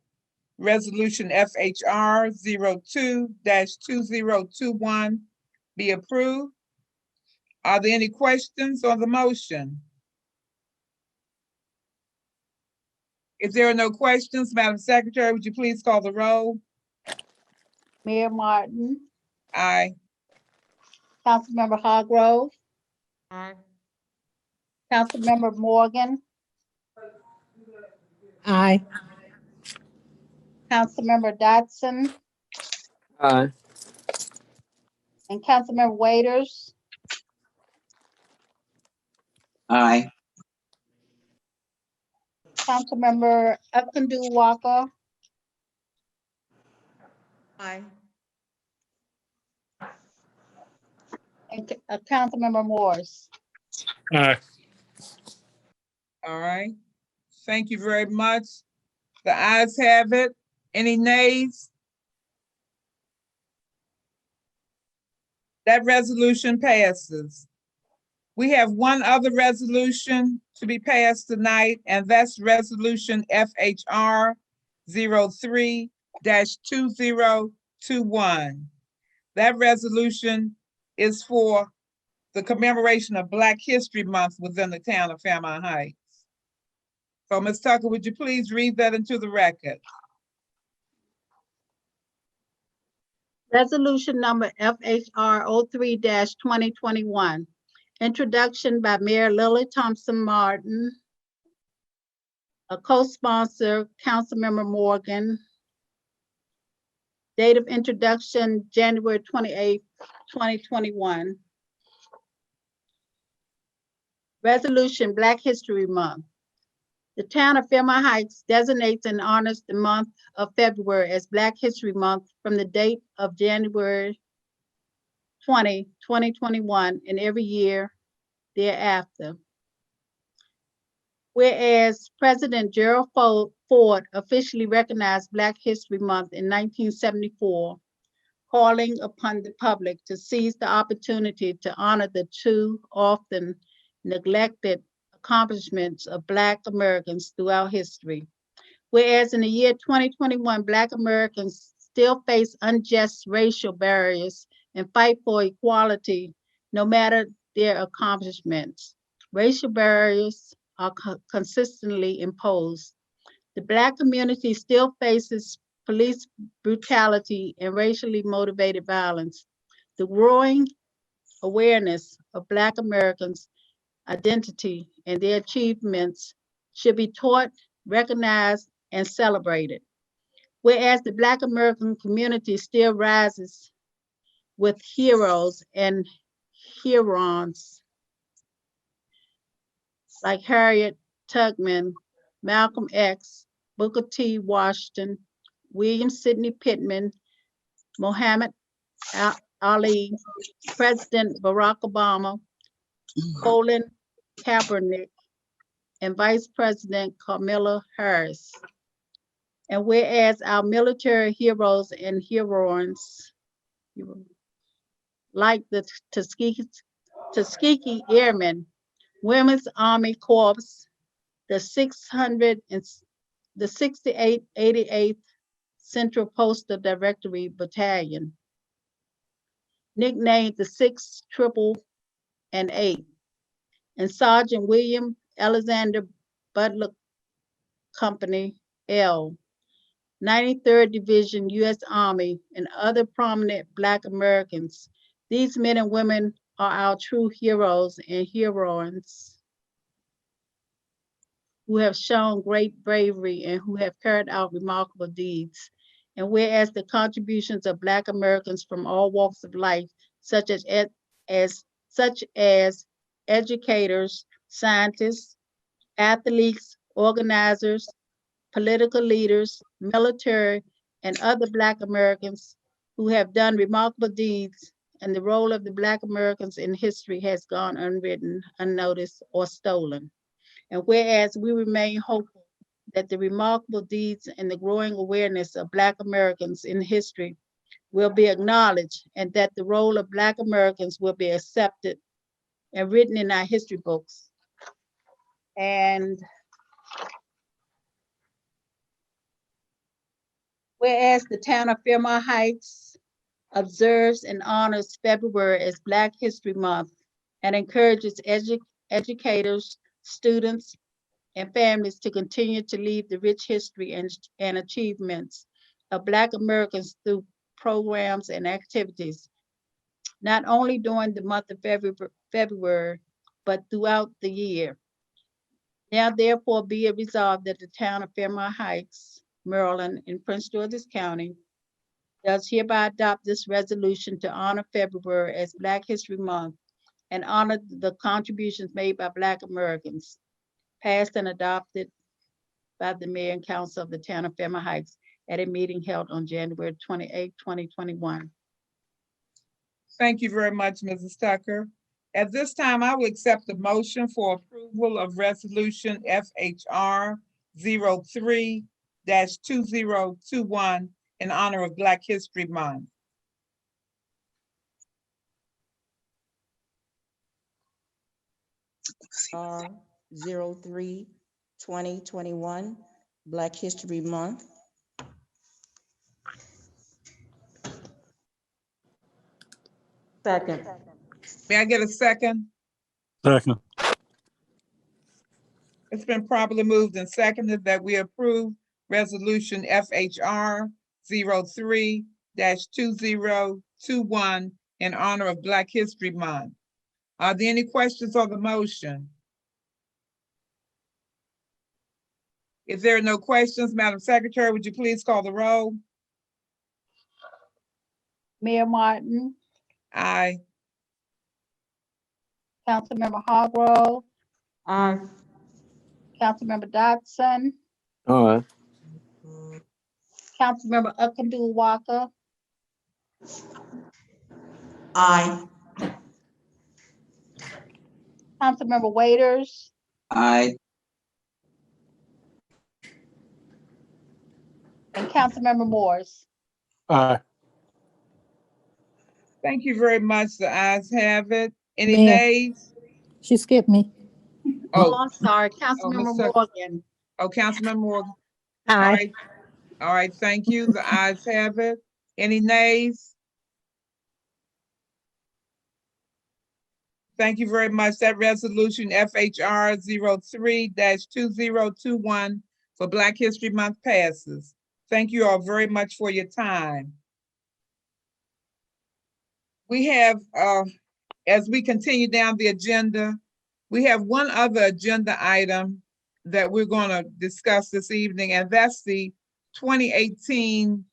resolution FHR 02-2021 be approved. Are there any questions on the motion? If there are no questions, Madam Secretary, would you please call the roll? Mayor Martin, Aye. Councilmember Hargrove, Aye. Councilmember Morgan, Aye. Councilmember Dodson, Aye. and Councilmember Waiters. Aye. Councilmember Upton Walker, Aye. and Councilmember Morris. Aye. All right. Thank you very much. The ayes have it. Any nays? That resolution passes. We have one other resolution to be passed tonight, and that's resolution FHR 03-2021. That resolution is for the commemoration of Black History Month within the town of Fairmount Heights. So, Ms. Tucker, would you please read that into the record? Resolution number FHR 03-2021. Introduction by Mayor Lily Thompson Martin. A co-sponsor, Councilmember Morgan. Date of introduction, January 28th, 2021. Resolution, Black History Month. The town of Fairmount Heights designates and honors the month of February as Black History Month from the date of January 20, 2021, and every year thereafter. Whereas President Gerald Ford officially recognized Black History Month in 1974, calling upon the public to seize the opportunity to honor the too often neglected accomplishments of Black Americans throughout history. Whereas in the year 2021, Black Americans still face unjust racial barriers and fight for equality no matter their accomplishments. Racial barriers are consistently imposed. The Black community still faces police brutality and racially motivated violence. The growing awareness of Black Americans' identity and their achievements should be taught, recognized, and celebrated. Whereas the Black American community still rises with heroes and heroines like Harriet Tubman, Malcolm X, Booker T. Washington, William Sidney Pittman, Muhammad Ali, President Barack Obama, Colin Kaepernick, and Vice President Kamala Harris. And whereas our military heroes and heroines, like the Tuskegee Airmen, Women's Army Corps, the 6888th Central Postal Directory Battalion, nicknamed the 6 Triple and 8, and Sergeant William Alexander Butler Company L, 93rd Division U.S. Army, and other prominent Black Americans. These men and women are our true heroes and heroines who have shown great bravery and who have carried out remarkable deeds. And whereas the contributions of Black Americans from all walks of life, such as educators, scientists, athletes, organizers, political leaders, military, and other Black Americans who have done remarkable deeds and the role of the Black Americans in history has gone unwritten, unnoticed, or stolen. And whereas we remain hopeful that the remarkable deeds and the growing awareness of Black Americans in history will be acknowledged, and that the role of Black Americans will be accepted and written in our history books. And whereas the town of Fairmont Heights observes and honors February as Black History Month and encourages educators, students, and families to continue to leave the rich history and achievements of Black Americans through programs and activities, not only during the month of February, but throughout the year. Now therefore be it resolved that the town of Fairmont Heights, Maryland, in Prince George's County, does hereby adopt this resolution to honor February as Black History Month and honor the contributions made by Black Americans, passed and adopted by the mayor and council of the town of Fairmont Heights at a meeting held on January 28, 2021. Thank you very much, Mrs. Tucker. At this time, I will accept the motion for approval of resolution FHR 03-2021 in honor of Black History Month. R 03-2021, Black History Month. Second. May I get a second? Second. It's been properly moved and seconded that we approve resolution FHR 03-2021 in honor of Black History Month. Are there any questions on the motion? If there are no questions, Madam Secretary, would you please call the roll? Mayor Martin, Aye. Councilmember Hargrove, Aye. Councilmember Dodson, All right. Councilmember Akindul Walker, Aye. Councilmember Waiters, Aye. and Councilmember Morris. Aye. Thank you very much. The ayes have it. Any Mayor. nays? She skipped me. Oh, Oh, I'm sorry, Councilmember Ms. Tucker. Morgan. Councilmember Morgan. All Aye. right. All right, thank you. The ayes have it. Any nays? Thank you very much. That resolution FHR 03-2021 for Black History Month passes. Thank you all very much for your time. We have, as we continue down the agenda, we have one other agenda item that we're going to discuss this evening, and that's the 2018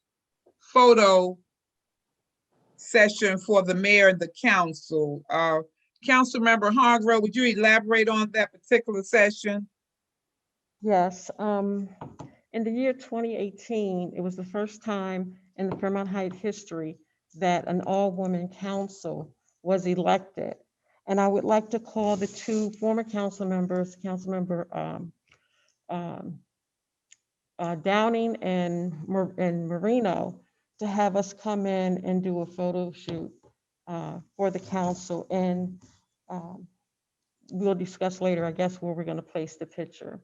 photo session for the mayor and the council. Councilmember Hargrove, would you elaborate on that particular session? Yes, in the year 2018, it was the first time in the Fairmont Heights history that an all-woman council was elected. And I would like to call the two former council members, Councilmember Downing and Marino, to have us come in and do a photo shoot for the council. And we'll discuss later, I guess, where we're going to place the picture.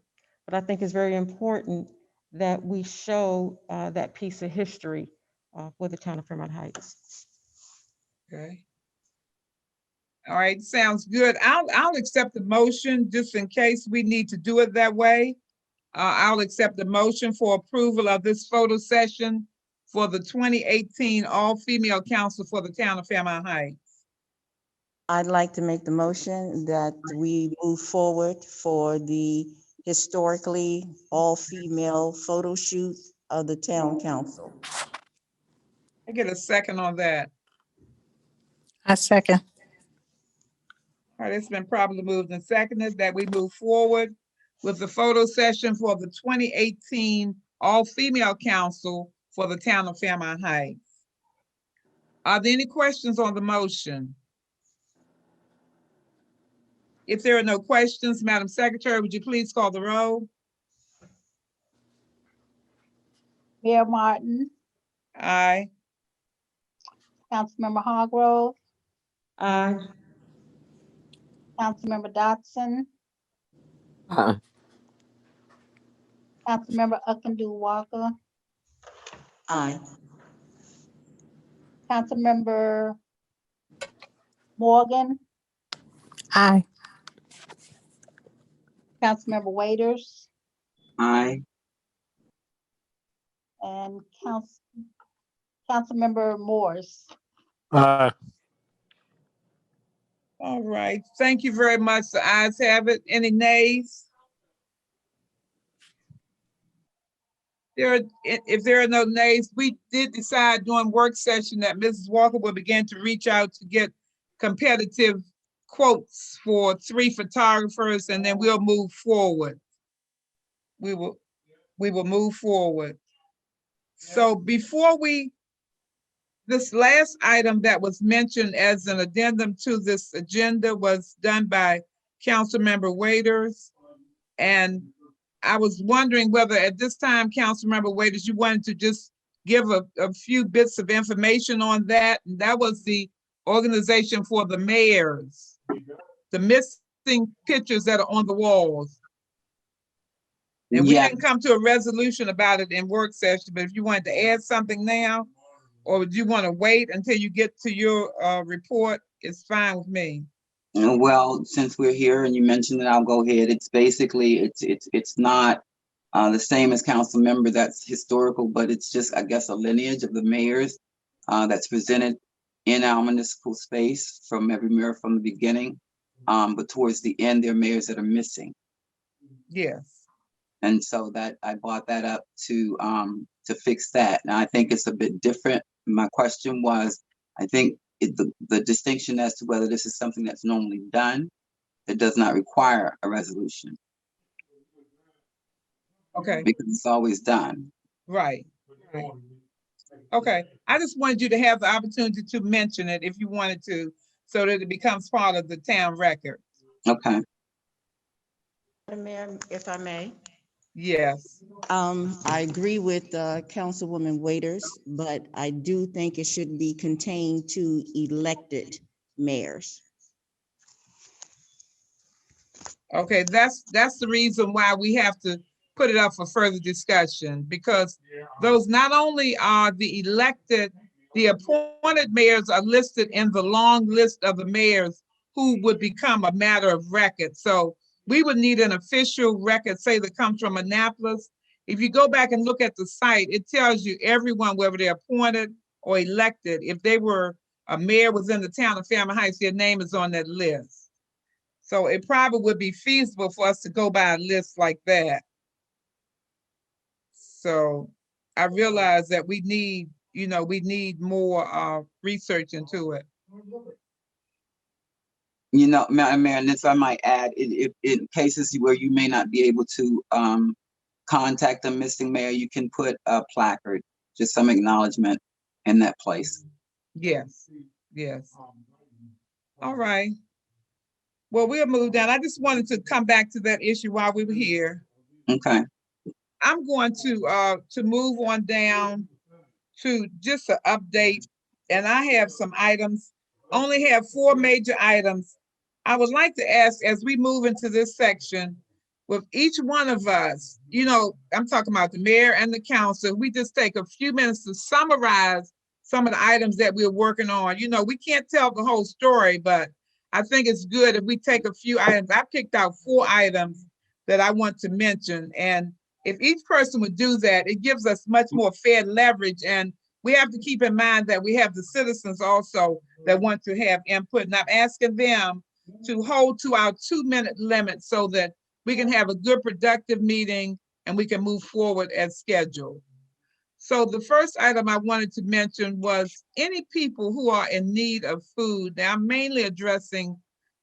But I think it's very important that we show that piece of history for the town of Fairmont Heights. Okay. All right, sounds good. I'll accept the motion just in case we need to do it that way. I'll accept the motion for approval of this photo session for the 2018 all-female council for the town of Fairmont Heights. I'd like to make the motion that we move forward for the historically all-female photo shoot of the town council. I get a second on that. I second. All right, it's been properly moved and seconded that we move forward with the photo session for the 2018 all-female council for the town of Fairmont Heights. Are there any questions on the motion? If there are no questions, Madam Secretary, would you please call the roll? Mayor Martin, Aye. Councilmember Hargrove, Aye. Councilmember Dotson, Aye. Councilmember Uckendoo Walker, Aye. Councilmember Morgan, Aye. Councilmember Waiters, Aye. and Councilmember Morris. Aye. All right, thank you very much. The ayes have it. Any nays? If there are no nays, we did decide during work session that Mrs. Walker will begin to reach out to get competitive quotes for 3 photographers, and then we'll move forward. We will move forward. So this last item that was mentioned as an addendum to this agenda was done by Councilmember Waiters. And I was wondering whether at this time, Councilmember Waiters, you wanted to just give a few bits of information on that. And that was the organization for the mayors, the missing pictures that are on the walls. And we Yeah, didn't come to a resolution about it in work session, but if you wanted to add something now, or would you want to wait until you get to your report, it's fine with me. well, since we're here and you mentioned it, I'll go ahead. It's basically, it's not the same as council member that's historical, but it's just, I guess, a lineage of the mayors that's presented in our municipal space from every mayor from the beginning. But towards the end, there are mayors that are missing. Yes. And so that I brought that up to fix that. Now I think it's a bit different. My question was, I think the distinction as to whether this is something that's normally done, it does not require a resolution. Okay. Because it's always done. Right. Right. Okay. I just wanted you to have the opportunity to mention it if you wanted to, so that it becomes part of the town record. Okay. Madam Mayor, if I may. Yes. I agree with Councilwoman Waiters, but I do think it should be contained to elected mayors. Okay, that's the reason why we have to put it up for further discussion, because those not only are the elected, the appointed mayors are listed in the long list of the mayors who would become a matter of record. So we would need an official record, say, that comes from Annapolis. If you go back and look at the site, it tells you everyone, whether they're appointed or elected, if they were a mayor within the town of Fairmont Heights, their name is on that list. So it probably would be feasible for us to go by a list like that. So I realize that we need, we need more research into it. Madam Mayor, and this I might add, if in cases where you may not be able to contact a missing mayor, you can put a placard, just some acknowledgement in that place. Yes, yes. All right. Well, we'll move down. I just wanted to come back to that issue while we were here. Okay. I'm going to move on down to just an update, and I have some items, only have 4 major items. I would like to ask, as we move into this section, with each one of us, I'm talking about the mayor and the council, we just take a few minutes to summarize some of the items that we're working on. We can't tell the whole story, but I think it's good if we take a few items. I picked out 4 items that I want to mention, and if each person would do that, it gives us much more fair leverage. And we have to keep in mind that we have the citizens also that want to have input. And I'm asking them to hold to our 2-minute limit so that we can have a good, productive meeting and we can move forward as scheduled. So the first item I wanted to mention was any people who are in need of food. Now, I'm mainly addressing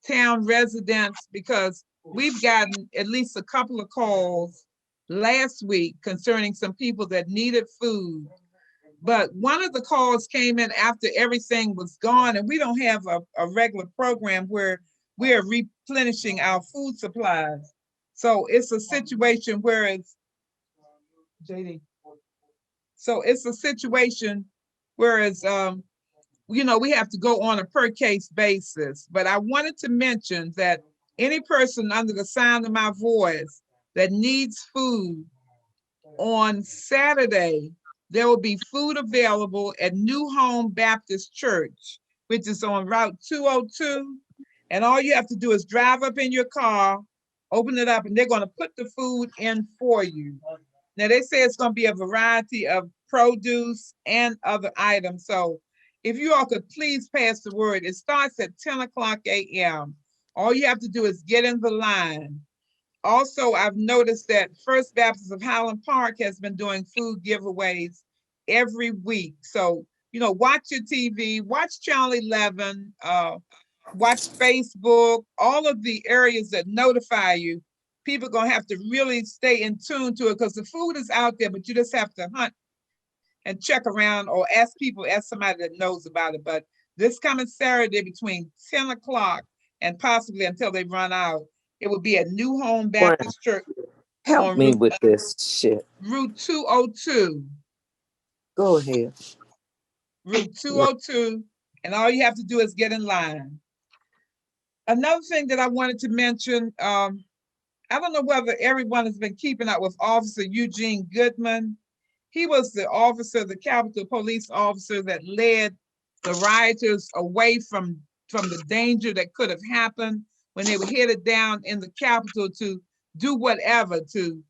town residents because we've gotten at least a couple of calls last week concerning some people that needed food. But one of the calls came in after everything was gone, and we don't have a regular program where we are replenishing our food supplies. So it's a situation where it's, JD. So it's a situation whereas, we have to go on a per case basis. But I wanted to mention that any person under the sound of my voice that needs food, on Saturday, there will be food available at New Home Baptist Church, which is on Route 202. And all you have to do is drive up in your car, open it up, and they're going to put the food in for you. Now, they say it's going to be a variety of produce and other items. So if you all could please pass the word, it starts at 10 o'clock a.m. All you have to do is get in the line. Also, I've noticed that First Baptist of Highland Park has been doing food giveaways every week. So, watch your TV, watch Channel 11, watch Facebook, all of the areas that notify you. People are going to have to really stay in tune to it because the food is out there, but you just have to hunt and check around or ask somebody that knows about it. But this coming Saturday between 10 o'clock and possibly until they run out, it will be at New Home Baptist Church Help on me with this shit. Route 202. Go ahead. Route 202, and all you have to do is get in line. Another thing that I wanted to mention, I don't know whether everyone has been keeping up with Officer Eugene Goodman. He was the officer, the Capitol Police officer that led the rioters away from the danger that could have happened when they were headed down in the Capitol to do whatever to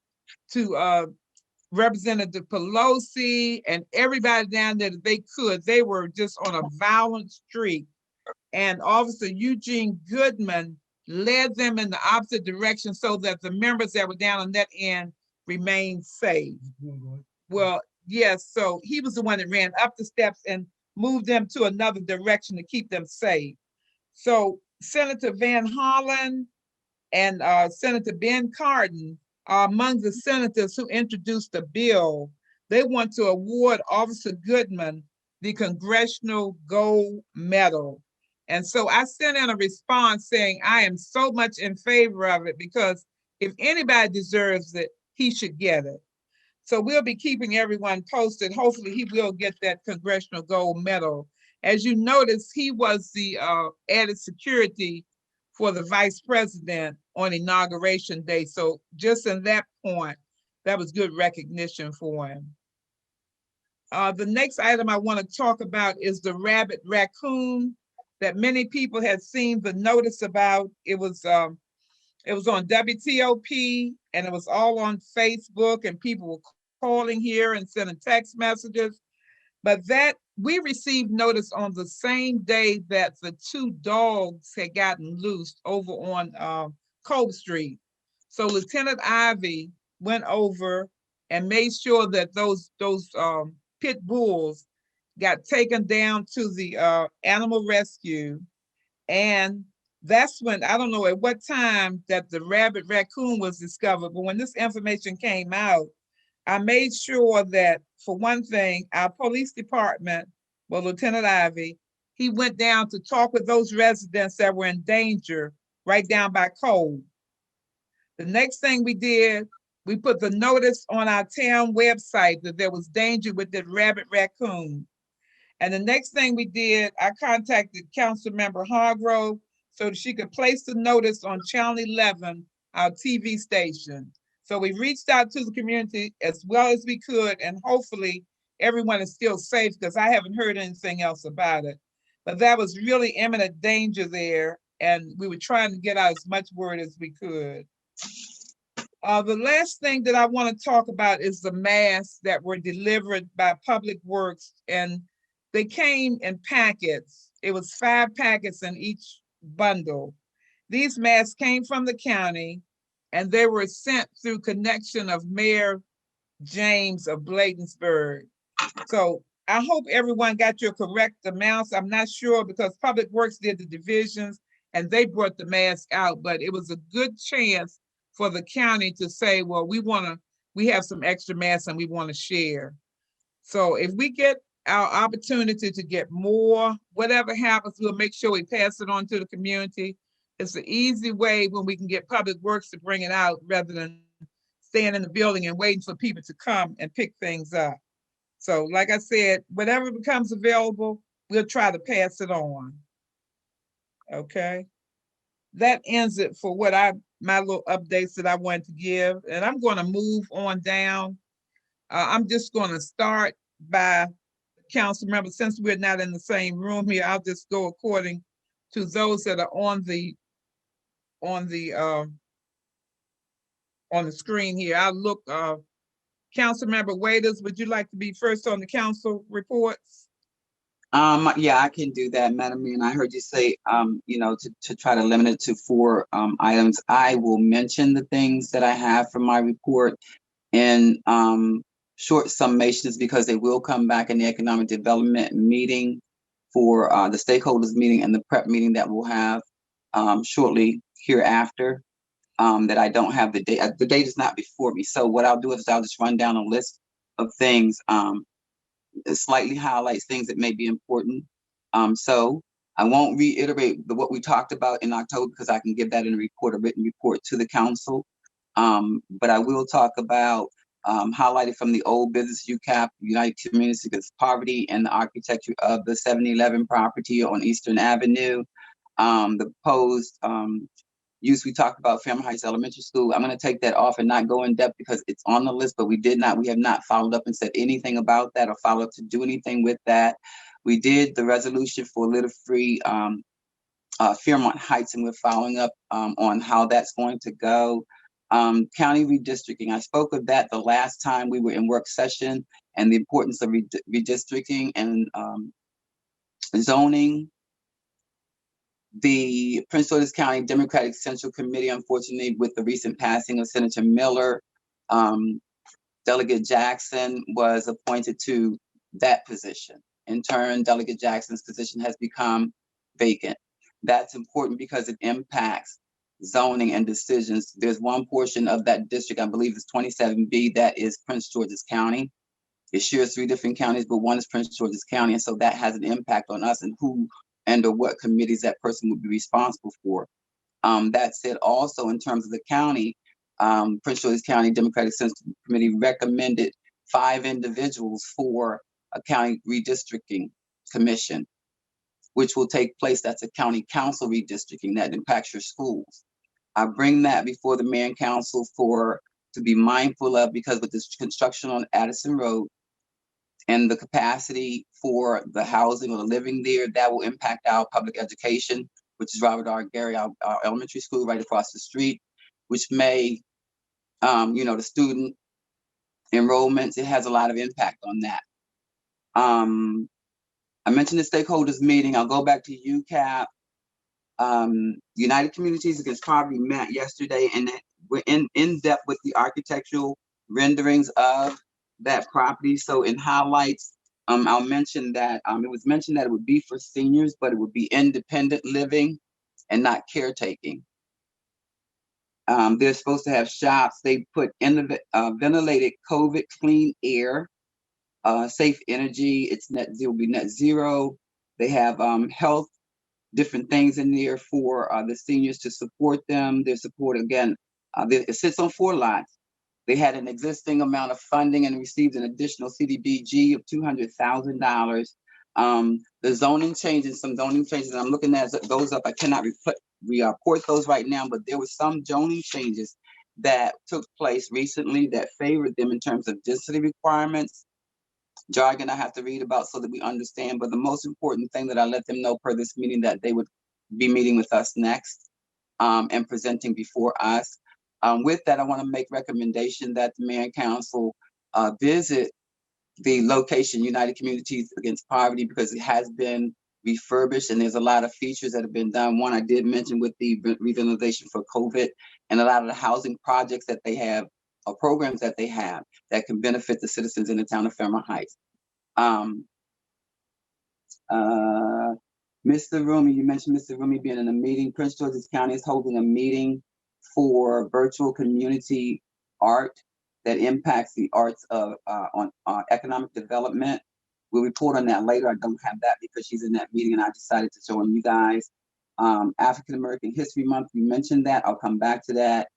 Representative Pelosi and everybody down there that they could. They were just on a violent streak. And Officer Eugene Goodman led them in the opposite direction so that the members that were down on that end remained safe. Well, yes, so he was the one that ran up the steps and moved them to another direction to keep them safe. So Senator Van Hollen and Senator Ben Cardin are among the senators who introduced the bill. They want to award Officer Goodman the Congressional Gold Medal. And so I sent in a response saying, I am so much in favor of it because if anybody deserves it, he should get it. So we'll be keeping everyone posted. Hopefully he will get that Congressional Gold Medal. As you notice, he was the added security for the vice president on Inauguration Day. So just in that point, that was good recognition for him. The next item I want to talk about is the rabbit raccoon that many people had seen the notice about. It was on WTOP and it was all on Facebook and people were calling here and sending text messages. But that we received notice on the same day that the two dogs had gotten loosed over on Cove Street. So Lieutenant Ivy went over and made sure that those pit bulls got taken down to the animal rescue. And that's when, I don't know at what time that the rabbit raccoon was discovered, but when this information came out, I made sure that, for one thing, our police department, well, Lieutenant Ivy, he went down to talk with those residents that were in danger right down by Cove. The next thing we did, we put the notice on our town website that there was danger with the rabbit raccoon. And the next thing we did, I contacted Councilmember Hargrove so that she could place the notice on Channel 11, our TV station. So we reached out to the community as well as we could, and hopefully everyone is still safe because I haven't heard anything else about it. But that was really imminent danger there, and we were trying to get out as much word as we could. The last thing that I want to talk about is the masks that were delivered by Public Works, and they came in packets. It was 5 packets in each bundle. These masks came from the county and they were sent through connection of Mayor James of Bladensburg. So I hope everyone got your correct amounts. I'm not sure because Public Works did the divisions and they brought the mask out, but it was a good chance for the county to say, well, we have some extra masks and we want to share. So if we get our opportunity to get more, whatever happens, we'll make sure we pass it on to the community. It's an easy way when we can get Public Works to bring it out rather than staying in the building and waiting for people to come and pick things up. So like I said, whatever becomes available, we'll try to pass it on. Okay. That ends it for what my little updates that I wanted to give. And I'm going to move on down. I'm just going to start by council members. Since we're not in the same room here, I'll just go according to those that are on the screen here. I'll look. Council member Waiters, would you like to be first on the council reports? Yeah, I can do that, Madam Mayor. And I heard you say, you know, to try to limit it to 4 items. I will mention the things that I have from my report in short summations because they will come back in the economic development meeting for the stakeholders meeting and the prep meeting that we'll have shortly hereafter. That I don't have the date. The date is not before me. So what I'll do is I'll just run down a list of things. Slightly highlights things that may be important. So I won't reiterate what we talked about in October because I can give that in a written report to the council. But I will talk about highlighted from the old business UCAP, United Communities Against Poverty, and the architecture of the 7-Eleven property on Eastern Avenue. The proposed use we talked about Fairmont Heights Elementary School. I'm going to take that off and not go in depth because it's on the list, but we have not followed up and said anything about that or followed up to do anything with that. We did the resolution for litter free Fairmont Heights, and we're following up on how that's going to go. County redistricting. I spoke of that the last time we were in work session and the importance of redistricting and zoning. The Prince George's County Democratic Central Committee, unfortunately, with the recent passing of Senator Miller, Delegate Jackson was appointed to that position. In turn, Delegate Jackson's position has become vacant. That's important because it impacts zoning and decisions. There's one portion of that district, I believe it's 27B, that is Prince George's County. It shares 3 different counties, but one is Prince George's County. And so that has an impact on us and who and or what committees that person would be responsible for. That said, also in terms of the county, Prince George's County Democratic Central Committee recommended 5 individuals for a county redistricting commission, which will take place. That's a county council redistricting that impacts your schools. I bring that before the mayor and council to be mindful of, because with this construction on Addison Road, and the capacity for the housing or the living there, that will impact our public education, which is Robert R. Gary, our elementary school right across the street, which may, you know, the student enrollments, it has a lot of impact on that. I mentioned the stakeholders meeting. I'll go back to UCAP. United Communities Against Poverty met yesterday, and we're in depth with the architectural renderings of that property. So in highlights, I'll mention that it was mentioned that it would be for seniors, but it would be independent living and not caretaking. They're supposed to have shops. They put in the ventilated COVID clean air, safe energy. It's net zero, will be net zero. They have health, different things in there for the seniors to support them. Their support, again, it sits on 4 lots. They had an existing amount of funding and received an additional CDBG of $200,000. The zoning changes, some zoning changes, I'm looking at those up. I cannot report those right now, but there were some zoning changes that took place recently that favored them in terms of density requirements. Jargon I have to read about so that we understand, but the most important thing that I let them know per this meeting that they would be meeting with us next and presenting before us. With that, I want to make recommendation that the mayor and council visit the location United Communities Against Poverty, because it has been refurbished and there's a lot of features that have been done. One I did mention with the revitalization for COVID, and a lot of the housing projects that they have or programs that they have that can benefit the citizens in the town of Fairmont Heights. Mr. Rumi, you mentioned Mr. Rumi being in a meeting. Prince George's County is holding a meeting for virtual community art that impacts the arts of on economic development. We'll report on that later. I don't have that because she's in that meeting, and I decided to show them you guys. African American History Month, we mentioned that. I'll come back to that.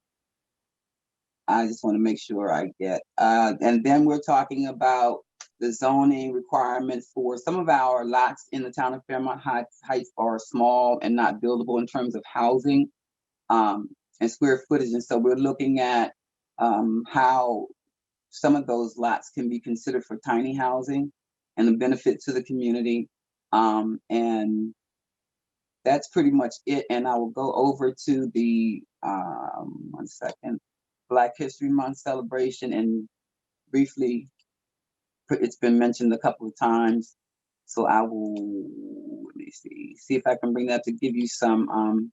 I just want to make sure I get. And then we're talking about the zoning requirements for some of our lots in the town of Fairmont Heights are small and not buildable in terms of housing and square footage. And so we're looking at how some of those lots can be considered for tiny housing and the benefit to the community. And that's pretty much it. And I will go over to the, 1 second, Black History Month celebration, and briefly, it's been mentioned a couple of times. So I will, let me see if I can bring that to give you some,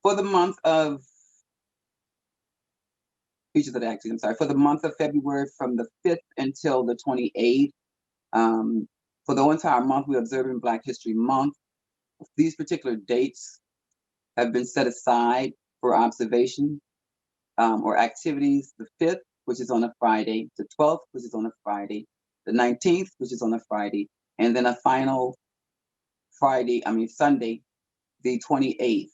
for the month of, features of the activity, I'm sorry, for the month of February from the 5th until the 28th. For the entire month, we're observing Black History Month. These particular dates have been set aside for observation or activities. The 5th, which is on a Friday, the 12th, which is on a Friday, the 19th, which is on a Friday, and then a final Sunday, the 28th.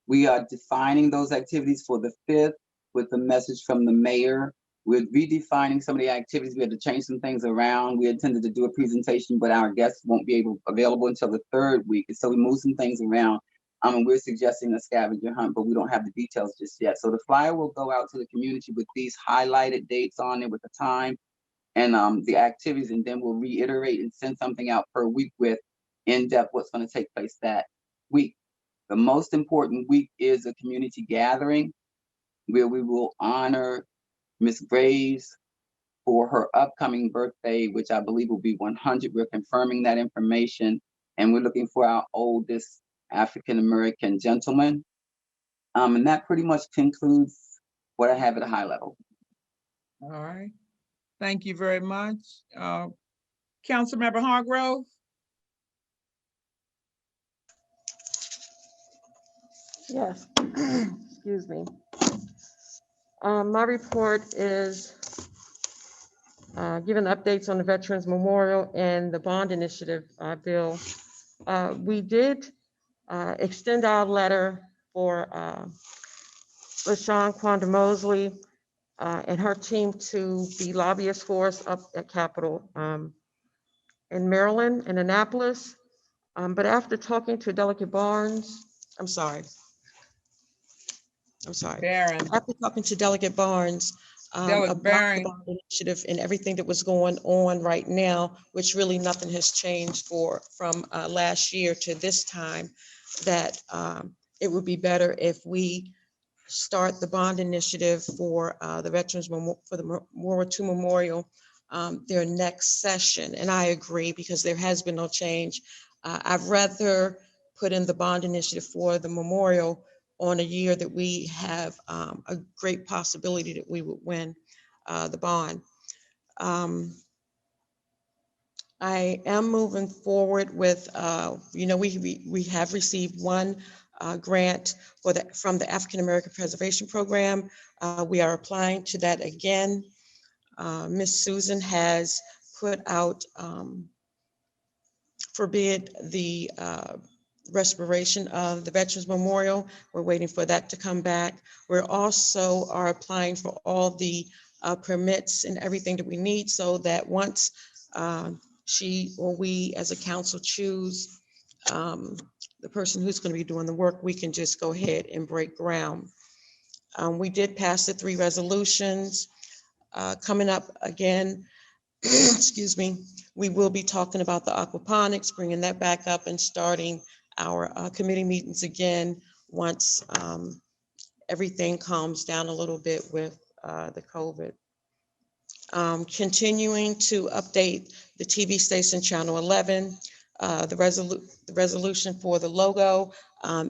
We are defining those activities for the 5th with the message from the mayor. We're redefining some of the activities. We had to change some things around. We intended to do a presentation, but our guests won't be available until the 3rd week. And so we moved some things around. And we're suggesting a scavenger hunt, but we don't have the details just yet. So the flyer will go out to the community with these highlighted dates on it with the time and the activities, and then we'll reiterate and send something out per week with in-depth what's going to take place that week. The most important week is a community gathering where we will honor Miss Graves for her upcoming birthday, which I believe will be 100. We're confirming that information, and we're looking for our oldest African-American gentleman. And that pretty much concludes what I have at a high level. All right. Thank you very much. Councilmember Hargrove? Yes, excuse me. My report is giving updates on the Veterans Memorial and the bond initiative bill. We did extend our letter for LaShawn Quanda Mosley and her team to be lobbyists for us up at Capitol in Maryland, in Annapolis. But after talking to Delegate Barnes, I'm sorry. Barron. After talking to Delegate Barnes about Barron. the bond initiative and everything that was going on right now, which really nothing has changed from last year to this time, that it would be better if we start the bond initiative for the Veterans for the World War II Memorial their next session. And I agree, because there has been no change. I'd rather put in the bond initiative for the memorial on a year that we have a great possibility that we would win the bond. I am moving forward with, we have received one grant from the African American Preservation Program. We are applying to that again. Miss Susan has put out for bid the restoration of the Veterans Memorial. We're waiting for that to come back. We're also are applying for all the permits and everything that we need, so that once she or we as a council choose the person who's going to be doing the work, we can just go ahead and break ground. We did pass the 3 resolutions. Coming up again, excuse me, we will be talking about the aquaponics, bringing that back up and starting our committee meetings again once everything calms down a little bit with the COVID. Continuing to update the TV station Channel 11. The resolution for the logo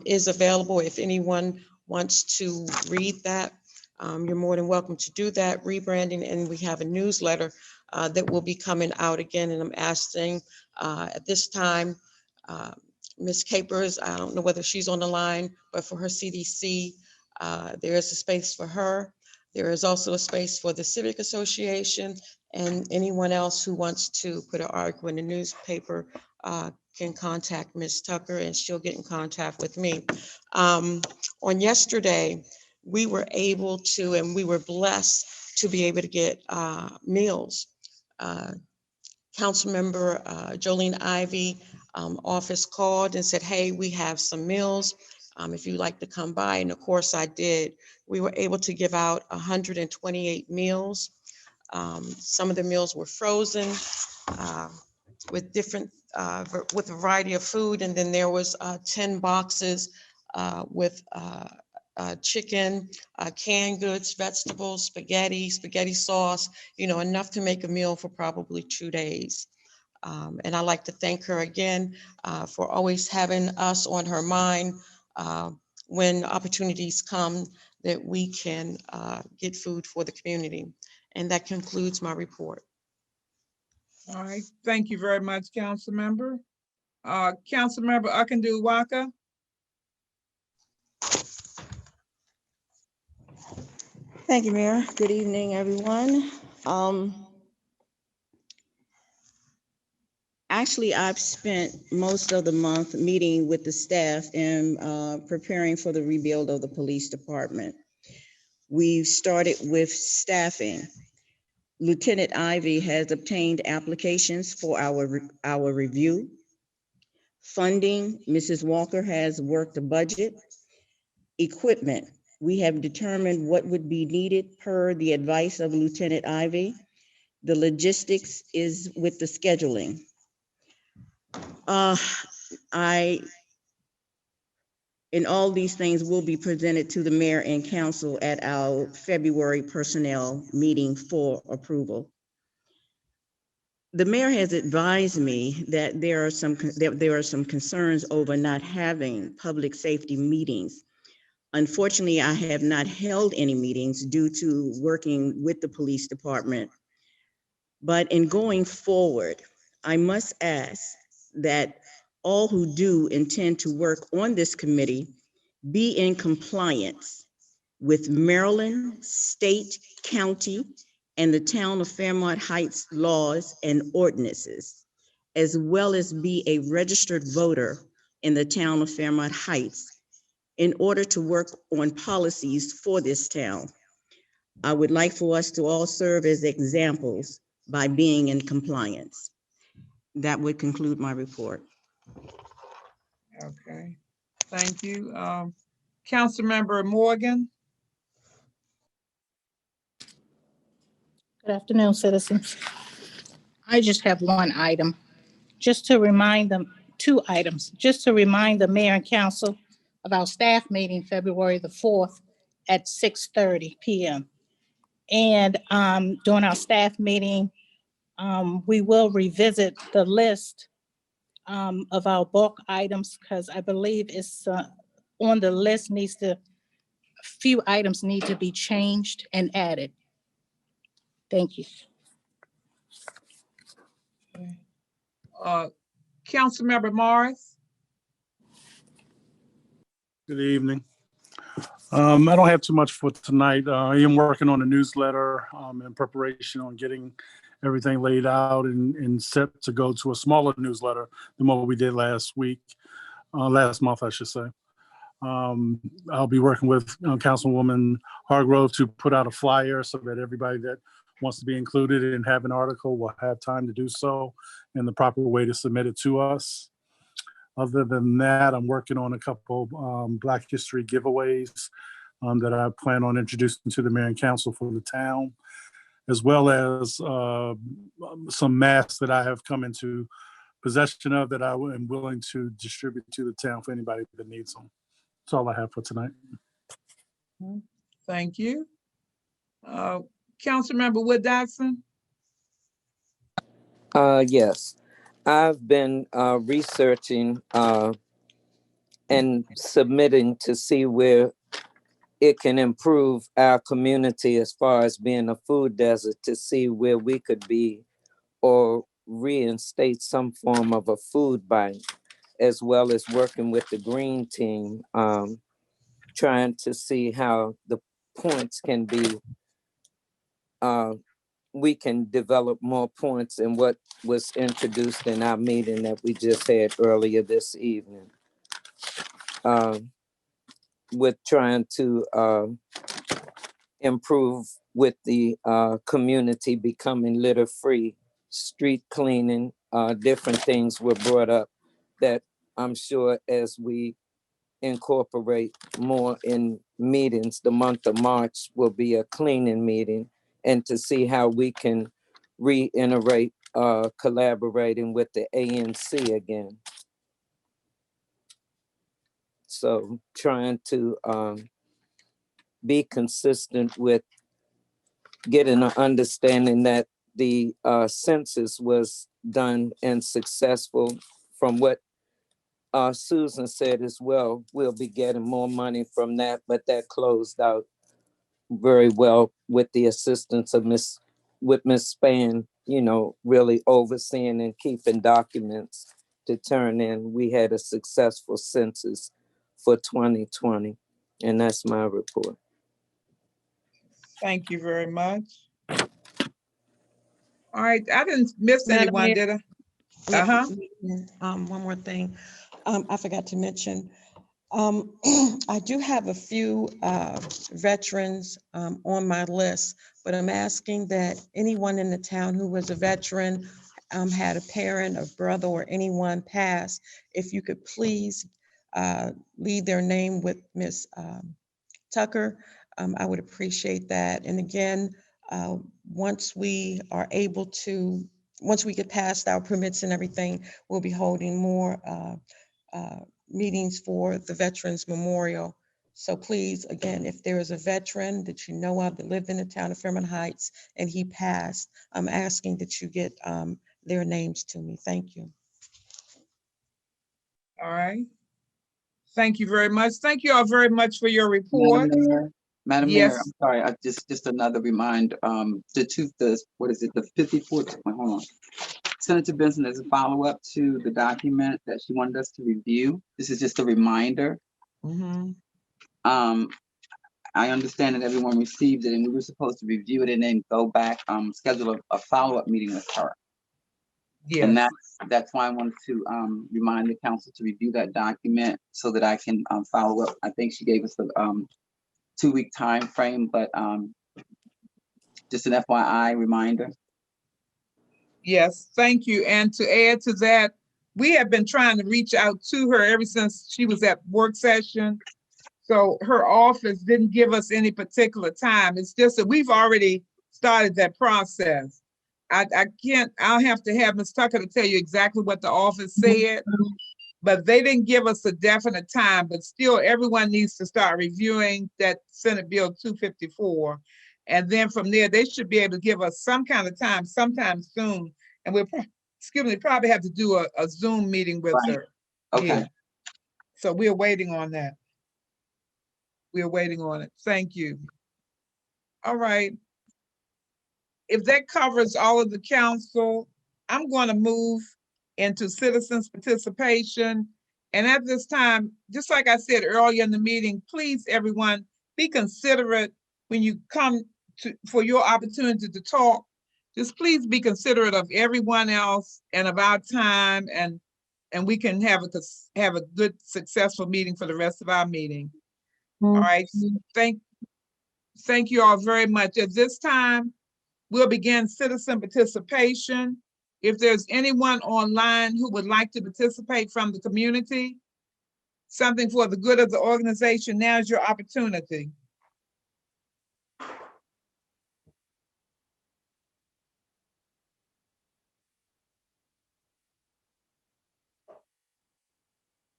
is available. If anyone wants to read that, you're more than welcome to do that. Rebranding, and we have a newsletter that will be coming out again. And I'm asking at this time, Ms. Capers, I don't know whether she's on the line, but for her CDC There is a space for her. There is also a space for the Civic Association, and anyone else who wants to put an article in the newspaper can contact Ms. Tucker, and she'll get in contact with me. On yesterday, we were able to, and we were blessed to be able to get meals. Councilmember Jolene Ivy office called and said, hey, we have some meals if you'd like to come by. And of course I did. We were able to give out 128 meals. Some of the meals were frozen with different, with a variety of food. And then there was 10 boxes with chicken, canned goods, vegetables, spaghetti sauce, you know, enough to make a meal for probably 2 days. And I'd like to thank her again for always having us on her mind when opportunities come that we can get food for the community. And that concludes my report. All right, thank you very much, Council Member. Council Member Akindu Waka. Thank you, Mayor. Good evening, everyone. Actually, I've spent most of the month meeting with the staff and preparing for the rebuild of the police department. We've started with staffing. Lieutenant Ivy has obtained applications for our review. Funding, Mrs. Walker has worked the budget. Equipment, we have determined what would be needed per the advice of Lieutenant Ivy. The logistics is with the scheduling. And all these things will be presented to the mayor and council at our February personnel meeting for approval. The mayor has advised me that there are some concerns over not having public safety meetings. Unfortunately, I have not held any meetings due to working with the police department. But in going forward, I must ask that all who do intend to work on this committee be in compliance with Maryland, state, county, and the town of Fairmont Heights laws and ordinances, as well as be a registered voter in the town of Fairmont Heights in order to work on policies for this town. I would like for us to all serve as examples by being in compliance. That would conclude my report. Okay, thank you. Councilmember Morgan. Good afternoon, citizens. I just have one item, just to remind them, 2 items, just to remind the mayor and council of our staff meeting February the 4th at 6:30 p.m. And during our staff meeting, we will revisit the list of our bulk items, because I believe it's on the list a few items need to be changed and added. Thank you. Councilmember Morris. Good evening. I don't have too much for tonight. I am working on a newsletter in preparation on getting everything laid out and set to go to a smaller newsletter than what we did last month, I should say. I'll be working with Councilwoman Hargrove to put out a flyer so that everybody that wants to be included and have an article will have time to do so in the proper way to submit it to us. Other than that, I'm working on a couple Black History giveaways that I plan on introducing to the mayor and council for the town, as well as some masks that I have come into possession of that I am willing to distribute to the town for anybody that needs them. That's all I have for tonight. Thank you. Councilmember Wood Dodson. Yes, I've been researching and submitting to see where it can improve our community as far as being a food desert, to see where we could be or reinstate some form of a food bank, as well as working with the green team trying to see how the points can be, we can develop more points in what was introduced in our meeting that we just had earlier this evening. With trying to improve with the community becoming litter-free, street cleaning, different things were brought up that I'm sure as we incorporate more in meetings, the month of March will be a cleaning meeting, and to see how we can reiterate collaborating with the ANC again. So trying to be consistent with getting an understanding that the census was done and successful. From what Susan said as well, we'll be getting more money from that, but that closed out very well with the assistance of Miss Spann, you know, really overseeing and keeping documents to turn in. We had a successful census for 2020, and that's my report. Thank you very much. All right, I didn't miss Madam anyone, Mayor. did I? Yeah, Uh-huh. one more thing, I forgot to mention. I do have a few veterans on my list, but I'm asking that anyone in the town who was a veteran, had a parent, a brother, or anyone pass, if you could please leave their name with Miss Tucker, I would appreciate that. And again, once we are able to, once we get past our permits and everything, we'll be holding more meetings for the Veterans Memorial. So please, again, if there is a veteran that you know of that lived in the town of Fairmont Heights and he passed, I'm asking that you get their names to me. Thank you. All right. Thank you very much. Thank you all very much for your Madam report. Mayor, Madam Yes. Mayor, I'm sorry, I just another reminder, what is it, the 54th, hold on. Senator Benson, as a follow-up to the document that she wanted us to review. This is just a reminder. Mm-hmm. I understand that everyone received it and we were supposed to review it and then go back, schedule a follow-up meeting with her. And Yes. that's why I wanted to remind the council to review that document so that I can follow up. I think she gave us the 2-week time frame, but just an FYI reminder. Yes, thank you. And to add to that, we have been trying to reach out to her ever since she was at work session. So her office didn't give us any particular time. It's just that we've already started that process. I'll have to have Ms. Tucker to tell you exactly what the office said, but they didn't give us a definite time, but still everyone needs to start reviewing that Senate Bill 254. And then from there, they should be able to give us some kind of time sometime soon. And we'll probably have to do a Zoom meeting with Right. her. Okay. Yeah. So we're waiting on that. We're waiting on it. Thank you. All right. If that covers all of the council, I'm going to move into citizens participation. And at this time, just like I said earlier in the meeting, please, everyone, be considerate when you come for your opportunity to talk. Just please be considerate of everyone else and of our time, and we can have a good, successful meeting for the rest of our meeting. All right. Thank you all very much. At this time, we'll begin citizen participation. If there's anyone online who would like to participate from the community, something for the good of the organization, now's your opportunity.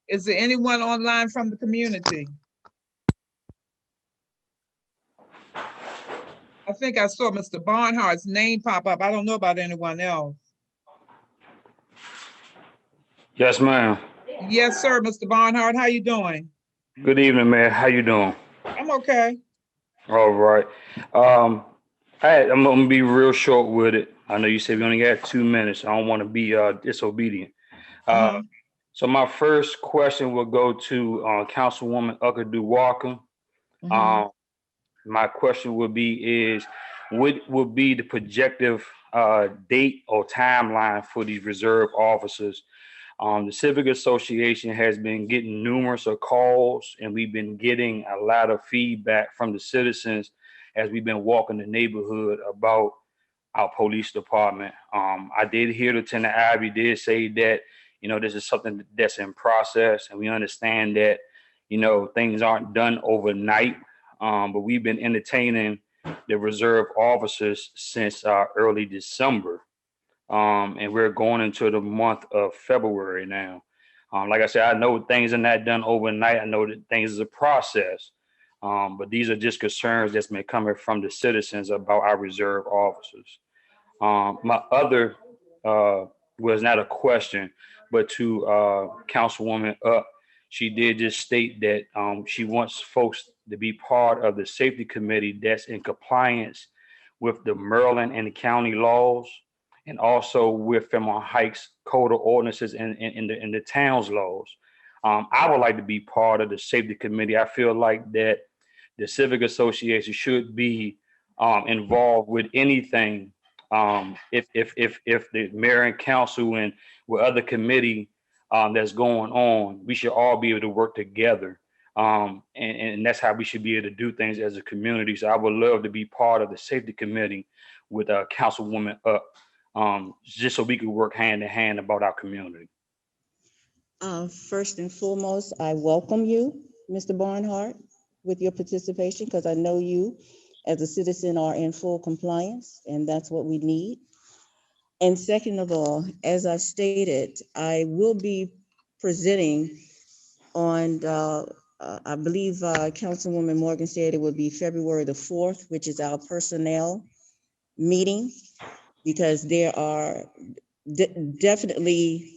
Is there anyone online from the community? I think I saw Mr. Barnhart's name pop up. I don't know about anyone else. Yes, ma'am. Yes, sir, Mr. Barnhart, how you doing? Good evening, man. How you doing? I'm okay. All right. I'm gonna be real short with it. I know you said we only got 2 minutes. I don't want to be disobedient. So my first question will go to Councilwoman Ukadu Walker. Mhm. My question would be is, what would be the projective date or timeline for these reserve officers? The Civic Association has been getting numerous of calls, and we've been getting a lot of feedback from the citizens as we've been walking the neighborhood about our police department. I did hear Lieutenant Ivy did say that, this is something that's in process, and we understand that, things aren't done overnight. But we've been entertaining the reserve officers since early December. And we're going into the month of February now. Like I said, I know things are not done overnight. I know that things is a process. But these are just concerns that's been coming from the citizens about our reserve officers. My other was not a question, but to Councilwoman Up, she did just state that she wants folks to be part of the safety committee that's in compliance with the Maryland and the county laws, and also with Fairmont Heights Code of Ordinances and in the town's laws. I would like to be part of the safety committee. I feel like that the Civic Association should be involved with anything. If the mayor and council and with other committee that's going on, we should all be able to work together. And that's how we should be able to do things as a community. So I would love to be part of the safety committee with Councilwoman Up, just so we could work hand in hand about our community. First and foremost, I welcome you, Mr. Barnhart, with your participation, because I know you as a citizen are in full compliance, and that's what we need. And second of all, as I stated, I will be presenting on, I believe Councilwoman Morgan said it would be February the 4th, which is our personnel meeting, because there are definitely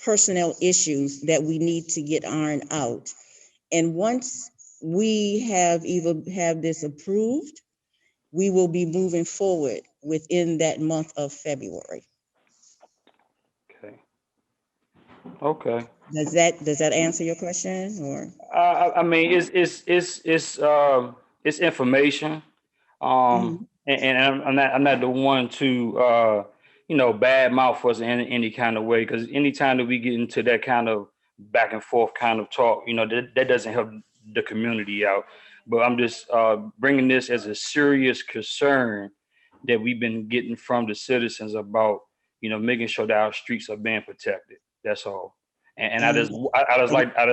personnel issues that we need to get ironed out. And once we have this approved, we will be moving forward within that month of February. Okay. Okay. Does that answer your question, or? I mean, it's information. And I'm not the one to bad mouth us in any kind of way, because anytime that we get into that kind of back and forth kind of talk, that doesn't help the community out. But I'm just bringing this as a serious concern that we've been getting from the citizens about making sure that our streets are being protected. That's all. And I just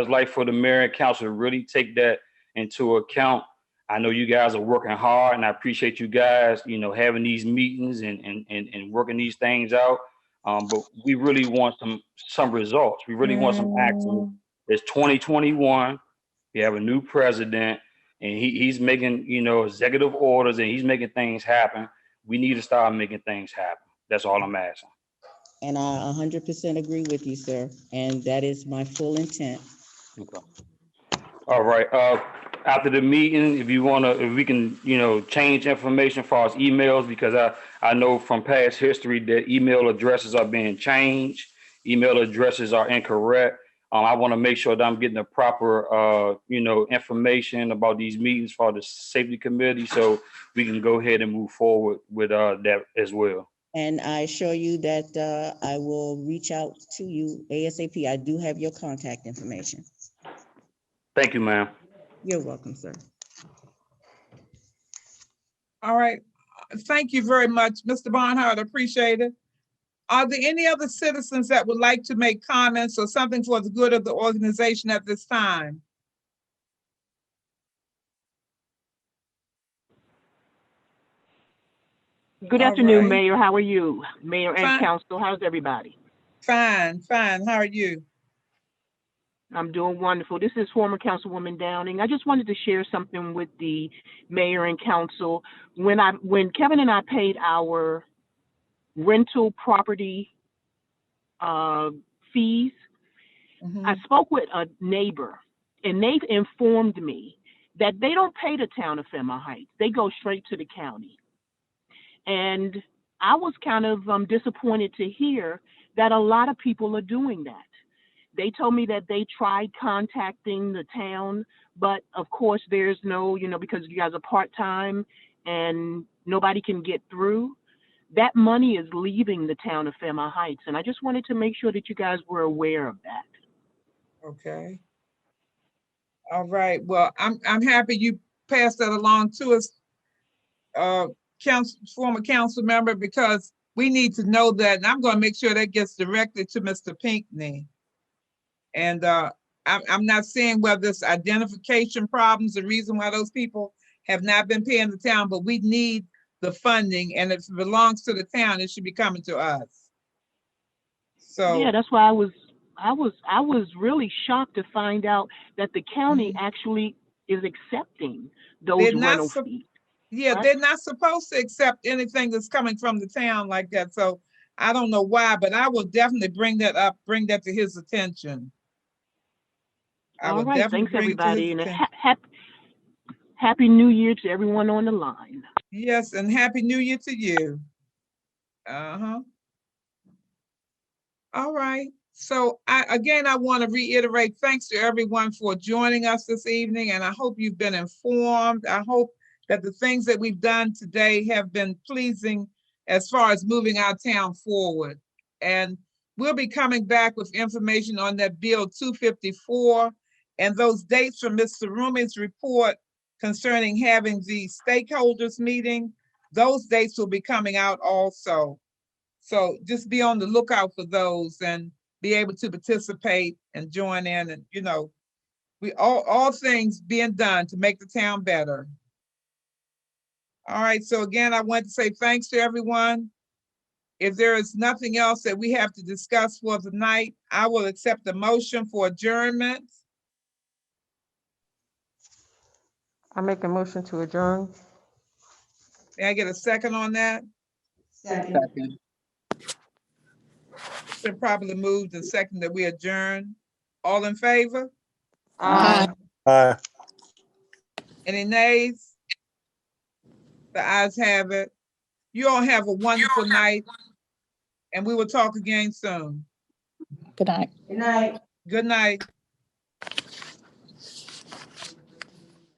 like for the mayor and council to really take that into account. I know you guys are working hard, and I appreciate you guys, having these meetings and working these things out. But we really want some results. We really want some action. It's 2021. We have a new president, and he's making, executive orders, and he's making things happen. We need to start making things happen. That's all I'm asking. And I 100% agree with you, sir. And that is my full intent. Okay. All right. After the meeting, if we can, change information for us emails, because I know from past history that email addresses are being changed. Email addresses are incorrect. I want to make sure that I'm getting the proper, information about these meetings for the safety committee, so we can go ahead and move forward with that as well. And I assure you that I will reach out to you ASAP. I do have your contact information. Thank you, ma'am. You're welcome, sir. All right. Thank you very much, Mr. Barnhart. Appreciate it. Are there any other citizens that would like to make comments or something for the good of the organization at this time? Good afternoon, Mayor. How are you? Mayor and Fine. Council, how's everybody? Fine. How are you? I'm doing wonderful. This is former Councilwoman Downing. I just wanted to share something with the Mayor and Council. When Kevin and I paid our rental property fees, I spoke with a neighbor, and they informed me that they don't pay the town of Fairmont Heights. They go straight to the county. And I was kind of disappointed to hear that a lot of people are doing that. They told me that they tried contacting the town, but of course there's no, because you guys are part-time and nobody can get through. That money is leaving the town of Fairmount Heights, and I just wanted to make sure that you guys were aware of that. Okay. All right. Well, I'm happy you passed that along to us, former council member, because we need to know that, and I'm going to make sure that gets directed to Mr. Pinckney. And I'm not saying whether it's identification problems, the reason why those people have not been paying the town, but we need the funding, and if it belongs to the town, it should be coming to us. So yeah, that's why I was really shocked to find out that the county actually is accepting those they're not, rental fees. yeah, Right? they're not supposed to accept anything that's coming from the town like that. So I don't know why, but I will definitely bring that up, bring that to his attention. I All will right, definitely thanks bring it to his everybody, and attention. happy New Year to everyone on the line. Yes, and Happy New Year to you. All right. So I want to reiterate, thanks to everyone for joining us this evening, and I hope you've been informed. I hope that the things that we've done today have been pleasing as far as moving our town forward. And we'll be coming back with information on that Bill 254 and those dates from Mr. Rumi's report concerning having the stakeholders meeting. Those dates will be coming out also. So just be on the lookout for those and be able to participate and join in, and we all things being done to make the town better. All right, so again, I want to say thanks to everyone. If there is nothing else that we have to discuss for tonight, I will accept the motion for adjournment. I make a motion to adjourn. May I get a second on that? Second. Second. It's been properly moved and second that we adjourn. All in favor? Aye. Aye. Any nays? The ayes have it. You all have a wonderful night, and we will talk again soon. Good night. Good night. Good night.